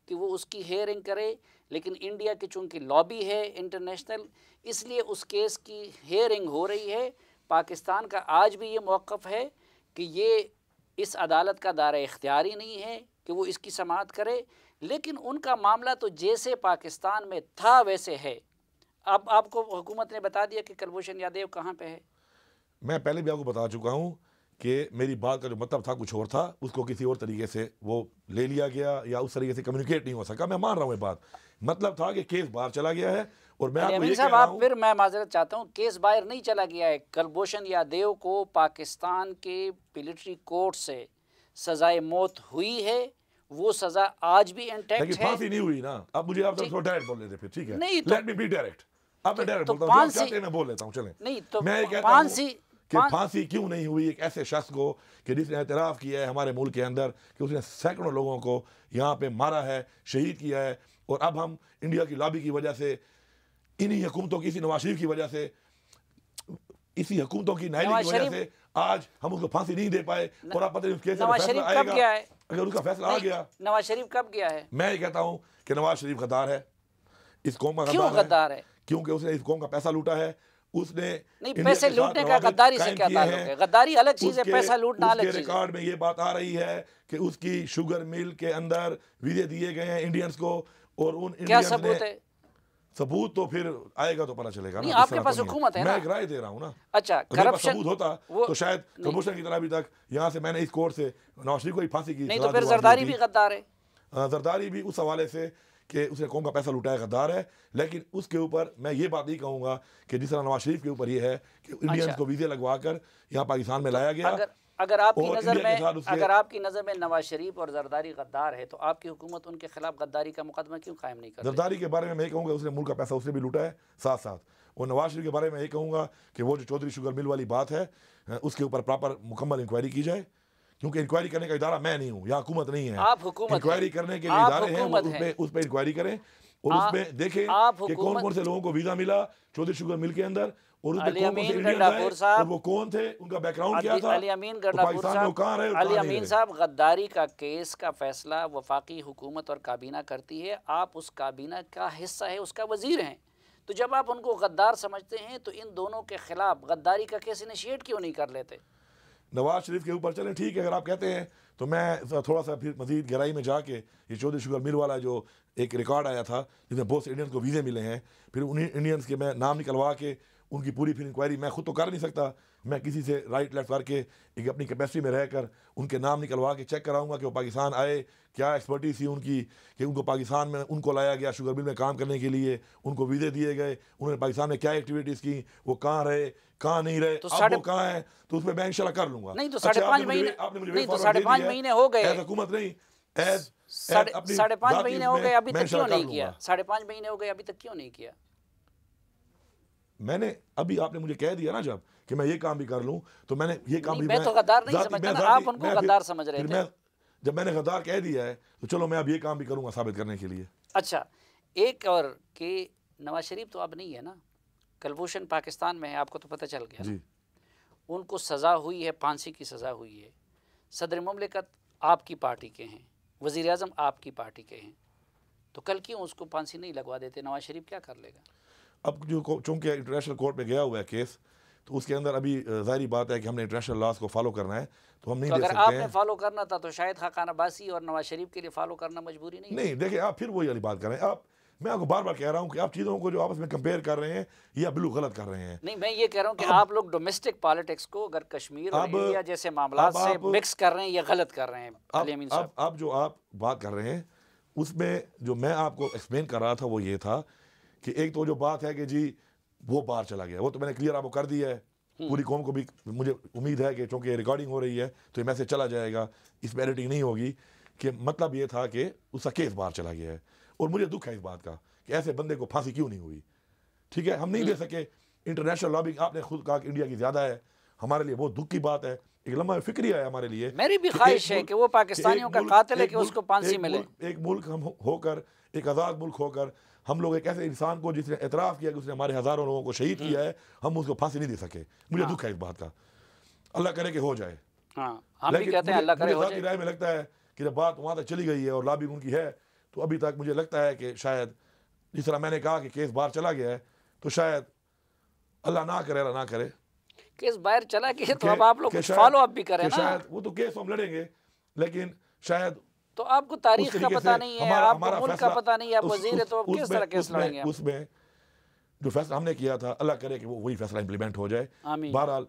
कि वो उसकी हेयरिंग करे, लेकिन इंडिया की चूँकि लॉबी है इंटरनेशनल, इसलिए उस केस की हेयरिंग हो रही है। पाकिस्तान का आज भी ये मौक़िफ़ है कि ये इस अदालत का दायरा इख्तियार ही नहीं है कि वो इसकी समाअत करे, लेकिन उनका मामला तो जैसे पाकिस्तान में था वैसे है। अब आपको हुकूमत ने बता दिया कि कुलभूषण यादव कहाँ पे है। मैं पहले भी आपको बता चुका हूँ कि मेरी बात का जो मतलब था कुछ और था, उसको किसी और तरीके से वो ले लिया गया या उस तरीके से कम्युनिकेट नहीं हो सका। मैं मान रहा हूँ ये बात, मतलब था कि केस बाहर चला गया है। और मैं आपको ये कह रहा हूं, फिर मैं माजरत चाहता हूँ, केस बाहर नहीं चला गया है। कुलभूषण यादव को पाकिस्तान के मिलिट्री कोर्ट से सजाए मौत हुई है, वो सजा आज भी इंटैक्ट है। लेकिन फांसी नहीं हुई ना। अब मुझे आप थोड़ा डायरेक्ट बोल लेते फिर, ठीक है, नहीं लेट मी बी डायरेक्ट। अब मैं डायरेक्ट बोलता हूँ, जो चाहते हैं मैं बोल लेता हूँ। चलें, नहीं तो मैं ये कहता हूँ कि फांसी क्यों नहीं हुई एक ऐसे शख्स को कि जिसने एतराफ़ किया है हमारे मुल्क के अंदर कि उसने सैकड़ों लोगों को यहाँ पे मारा है, शहीद किया है, और अब हम इंडिया की लॉबी की वजह से, इन्हीं हुकूमतों की, इसी नवाज शरीफ की वजह से, इसी हुकूमतों की नाइली की वजह से आज हम उसको फांसी नहीं दे पाए। और आप पता नहीं उस केस में फैसला आएगा, अगर उसका फैसला आ गया। नवाज शरीफ कब गया है? मैं ये कहता हूँ कि नवाज शरीफ गद्दार है, इस कौम का गद्दार है। क्योंकि उसने इस कौम का पैसा लूटा है। उसने नहीं, पैसे लूटने का गद्दारी से क्या ताल्लुक है? गद्दारी अलग चीज है, पैसा लूटना अलग चीज है। रिकॉर्ड में ये बात आ रही है कि उसकी शुगर मिल के अंदर वीजे दिए गए हैं इंडियंस को, और उन क्या सबूत है? सबूत तो फिर आएगा तो पता चलेगा ना। आपके पास हुकूमत है ना। मैं एक राय दे रहा हूँ ना। अच्छा, करप्शन सबूत होता तो शायद कुलभूषण की तरह अभी तक यहाँ से मैंने इस कोर्ट से नवाज शरीफ को ही फांसी की। नहीं तो फिर जरदारी भी गद्दार है। जरदारी भी उस हवाले से कि उसने कौम का पैसा लुटाया, गद्दार है। लेकिन उसके ऊपर मैं ये बात नहीं कहूँगा कि जिस तरह नवाज शरीफ के ऊपर ये है कि इंडियंस को वीजे लगवा कर यहाँ पाकिस्तान में लाया गया। अगर आपकी नज़र में नवाज शरीफ और जरदारी गद्दार है, तो आपकी हुकूमत उनके खिलाफ गद्दारी का मुकदमा क्यों कायम नहीं करती? जरदारी के बारे में मैं कहूँगा उसने मुल्क का पैसा उसने भी लूटा है साथ साथ। और नवाज शरीफ के बारे में ये कहूँगा कि वो जो चौधरी शुगर मिल वाली बात है, उसके ऊपर प्रॉपर मुकम्मल इंक्वायरी की जाए, क्योंकि इंक्वायरी करने का इदारा मैं नहीं हूँ, यहाँ हुकूमत नहीं है। आप हुकूमत इंक्वायरी करने के लिए इदारे हैं, उस पर इंक्वायरी करें और उसमें देखें कि कौन कौन से लोगों को वीजा मिला चौधरी शुगर मिल के अंदर, और उसमें कौन कौन से इंडियन आए और वो कौन थे, उनका बैकग्राउंड क्या था, अली अमीन साहब, गद्दारी का केस का फैसला वफाकी हुकूमत और काबीना करती है। आप उस काबीना का हिस्सा है, उसका वजीर हैं, तो जब आप उनको गद्दार समझते हैं तो इन दोनों के खिलाफ गद्दारी का केस इनिशिएट क्यों नहीं कर लेते? नवाज शरीफ के ऊपर चलें, ठीक है, अगर आप कहते हैं तो मैं थोड़ा सा फिर मजीद गहराई में जाके ये चौधरी शुगर मिल वाला जो एक रिकॉर्ड आया था जिसमें बहुत से इंडियंस को वीज़े मिले हैं, फिर उन्हीं इंडियंस के मैं नाम निकलवा के उनकी पूरी फिर इंक्वायरी मैं खुद तो कर नहीं सकता, मैं किसी से राइट लेफ्ट करके एक अपनी कैपेसिटी में रहकर उनके नाम निकलवा के चेक कराऊंगा कि वो पाकिस्तान आए, क्या एक्सपर्टीज थी उनकी कि उनको पाकिस्तान में उनको लाया गया शुगर मिल में काम करने के लिए, उनको वीज़े दिए गए, उन्होंने पाकिस्तान में क्या एक्टिविटीज़ की, वो कहाँ रहे कहाँ नहीं रहे, तो अब वो कहाँ है, तो उसमें मैं इंशाल्लाह कर लूंगा। नहीं तो 5.5 महीने, नहीं तो 5.5 महीने हो गए, हुकूमत नहीं, 5.5 महीने हो गए, अभी तक क्यों नहीं किया? 5.5 महीने हो गए, अभी तक क्यों नहीं किया? मैंने अभी आपने मुझे कह दिया ना जब कि मैं ये काम भी कर लूं, तो मैंने ये काम भी, मैं तो गद्दार नहीं समझता ना, आप उनको गद्दार समझ रहे थे। जब मैंने गद्दार कह दिया है तो चलो मैं अब ये काम भी करूंगा साबित करने के लिए। अच्छा, एक और कि नवाज शरीफ तो अब नहीं है ना, कुलभूषण पाकिस्तान में है, आपको तो पता चल गया जी। उनको सज़ा हुई है, फांसी की सज़ा हुई है, सदर मुमलिकत आपकी पार्टी के हैं, वज़ीर आज़म आपकी पार्टी के हैं, तो कल क्यों उसको फांसी नहीं लगवा देते? नवाज शरीफ क्या कर लेगा? अब जो चूँकि इंटरनेशनल कोर्ट में गया हुआ है केस, तो उसके अंदर अभी ज़ाहिर बात है कि हमने इंटरनेशनल लॉज को फॉलो करना है, तो हम नहीं दे सकते हैं। अगर आपने फॉलो करना था तो शायद खाकान अब्बासी और नवाज शरीफ के लिए फॉलो करना मजबूरी नहीं। देखिए, आप फिर वही वाली बात कर रहे हैं। आप, मैं आपको बार बार कह रहा हूँ कि आप चीज़ों को जो आपस में कंपेयर कर रहे हैं ये आप बिल्कुल गलत कर रहे हैं। नहीं, मैं ये कह रहा हूँ कि आप लोग डोमेस्टिक पॉलिटिक्स को अगर कश्मीर और इंडिया जैसे मामला से मिक्स कर रहे हैं, ये गलत कर रहे हैं। अब जो आप बात कर रहे हैं उसमें जो मैं आपको एक्सप्लेन कर रहा था वो ये था कि एक तो जो बात है कि जी वो बाहर चला गया, वो तो मैंने क्लियर आपको कर दिया है, पूरी कौम को भी मुझे उम्मीद है कि चूँकि रिकॉर्डिंग हो रही है तो ये मैसेज चला जाएगा, इसमें एडिटिंग नहीं होगी, कि मतलब ये था कि उसका केस बाहर चला गया है। और मुझे दुख है इस बात का कि ऐसे बंदे को फांसी क्यों नहीं हुई। ठीक है, हम नहीं दे सके, इंटरनेशनल लॉबिंग आपने खुद कहा कि इंडिया की ज़्यादा है, हमारे लिए बहुत दुख की बात है, एक लम्हा फिक्रिया है हमारे लिए। मेरी भी ख्वाहिश है कि वो पाकिस्तानियों का कातिल है कि उसको फांसी मिले। एक मुल्क हम होकर, एक आज़ाद मुल्क होकर, हम लोग एक ऐसे इंसान को जिसने एतराफ़ किया कि उसने हमारे हज़ारों लोगों को शहीद किया है, हम उसको फांसी नहीं दे सके। मुझे दुख है इस बात का। अल्लाह करे कि हो जाए। हम भी कहते हैं अल्लाह करे हो जाए। राय में लगता है कि जब बात वहाँ तक चली गई है और लॉबी उनकी है, तो अभी तक मुझे लगता है कि शायद जिस तरह मैंने कहा कि केस बाहर चला गया है, तो शायद अल्लाह ना करे, अल्लाह ना करे केस बाहर चला गया, तो अब आप लोग फॉलो अप भी करें ना। शायद वो तो केस हम लड़ेंगे, लेकिन शायद तो आपको तारीख का पता नहीं है, आपको मुल्क का पता नहीं है, आप वजीर है, तो आप किस तरह केस लड़ेंगे? उसमें जो फैसला हमने किया था, अल्लाह करे कि वो वही फैसला इंप्लीमेंट हो जाए। बहरहाल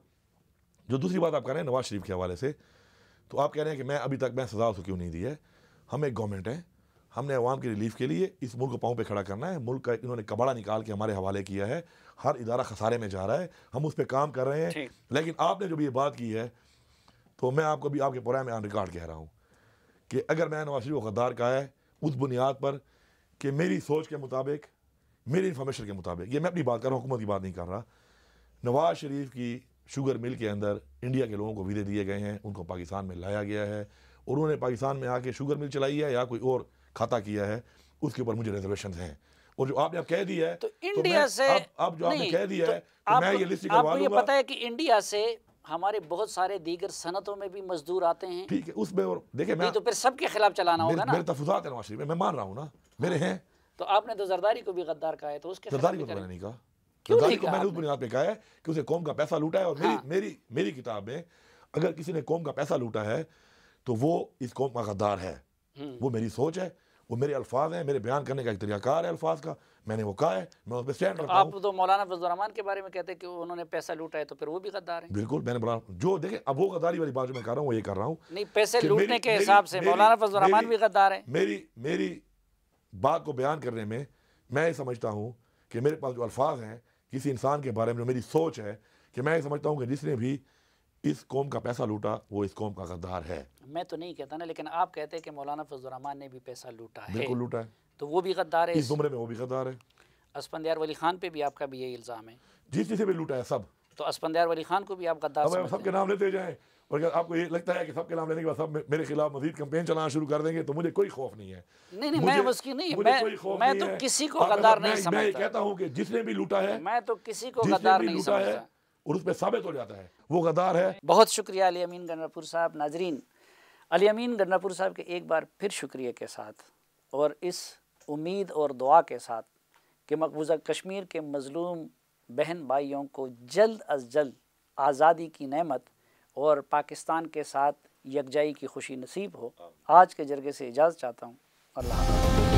जो दूसरी बात आप कह रहे हैं नवाज शरीफ के हवाले से, तो आप कह रहे हैं कि मैं अभी तक मैं सजा उसको क्यों नहीं दी है। हम एक गवर्नमेंट है, हमने अवाम की रिलीफ के लिए इस मुल्क को पाँव पे खड़ा करना है। मुल्क का इन्होंने कबाड़ा निकाल के हमारे हवाले किया है, हर इदारा खसारे में जा रहा है, हम उस पर काम कर रहे हैं। लेकिन आपने जो भी ये बात की है, तो मैं आपको भी आपके प्रोग्राम में ऑन रिकॉर्ड कह रहा हूँ कि अगर मैं नवाज शरीफ को गद्दार कहा है उस बुनियाद पर कि मेरी सोच के मुताबिक, मेरी इन्फॉर्मेशन के मुताबिक, ये मैं अपनी बात कर रहा हूँ, हुकूमत की बात नहीं कर रहा, नवाज शरीफ की शुगर मिल के अंदर इंडिया के लोगों को वीज़े दिए गए हैं, उनको पाकिस्तान में लाया गया है और उन्होंने पाकिस्तान में आके शुगर मिल चलाई है या कोई और खाता किया है, उसके ऊपर मुझे रिजर्वेशन हैं। और जो आपने अब कह दिया है, तो इंडिया से अब जो आपने कह दिया है, तो मैं ये लिस्ट करवा लूंगा। आपको ये पता है कि इंडिया से हमारे बहुत सारे दीगर सनतों में भी मजदूर आते हैं। ठीक है, उसमें और देखिए मैं तो फिर सबके खिलाफ चलाना होगा ना। मेरे तफुजात है नवाज शरीफ में, मैं मान रहा हूँ ना, मेरे हैं। तो आपने तो जरदारी को भी गद्दार कहा है, तो उसके जरदारी को तो मैंने नहीं कहा। क्यों जरदारी नहीं को कहा? मैंने उस बुनियाद पे कहा है कि उसे कौम का पैसा लूटा है। और मेरी किताब में अगर किसी ने कौम का पैसा लूटा है तो वो इस कौम का गद्दार है। वो मेरी सोच है, वो मेरे अल्फाज हैं, मेरे बयान करने का एक तरीकाकार है अल्फाज का, मैंने वो कहा है, मैं उस पर स्टैंड करता हूं। आप तो मौलाना फजलुर रहमान के बारे में कहते हैं कि उन्होंने पैसा लूटा है, तो फिर वो भी गद्दार है। बिल्कुल, मैंने बोला जो देखें, अब वो गद्दारी वाली बात जो मैं कर रहा हूँ वो ये कर रहा हूँ, नहीं पैसे लूटने के हिसाब से मौलाना फजलुर रहमान भी गद्दार है। मेरी बात को बयान करने में मैं ये समझता हूँ कि मेरे पास जो अल्फाज हैं किसी इंसान के बारे में, जो मेरी सोच है कि मैं ये समझता हूँ कि जिसने भी इस कौम का पैसा लूटा वो इस कौम का गद्दार है। मैं तो नहीं कहता ना, लेकिन आप कहते हैं कि मौलाना फजलुर रहमान ने भी पैसा लूटा है। बिल्कुल लूटा है, तो वो भी गद्दार है। इस जुमरे में वो भी गद्दार है। असफंदियार वली खान पे भी आपका भी यही इल्ज़ाम है। जिसे भी लूटा है सब। तो असफंदियार वली खान को भी आप गद्दार समझते हैं? सबके नाम लेते जाएं, और अगर आपको ये लगता है कि सबके नाम लेने के बाद सब मेरे खिलाफ मजीद कैंपेन चलाना शुरू कर देंगे, तो मुझे कोई खौफ नहीं है। नहीं, मैं उसकी नहीं, मैं तो किसी को गद्दार नहीं समझता। मैं कहता हूँ कि जिसने भी लूटा है, मैं तो किसी को गद्दार नहीं समझता और उस पर साबित हो जाता है वो गद्दार है। बहुत शुक्रिया अली अमीन गंडापुर साहब। नाजरीन, अली अमीन गंडापुर साहब के एक बार फिर शुक्रिया के साथ और इस उम्मीद और दुआ के साथ कि मकबूजा कश्मीर के मज़लूम बहन भाइयों को जल्द अज जल्द आज़ादी की नेमत और पाकिस्तान के साथ यकजाई की खुशी नसीब हो, आज के जरगे से इजाज़त चाहता हूँ। अल्लाह।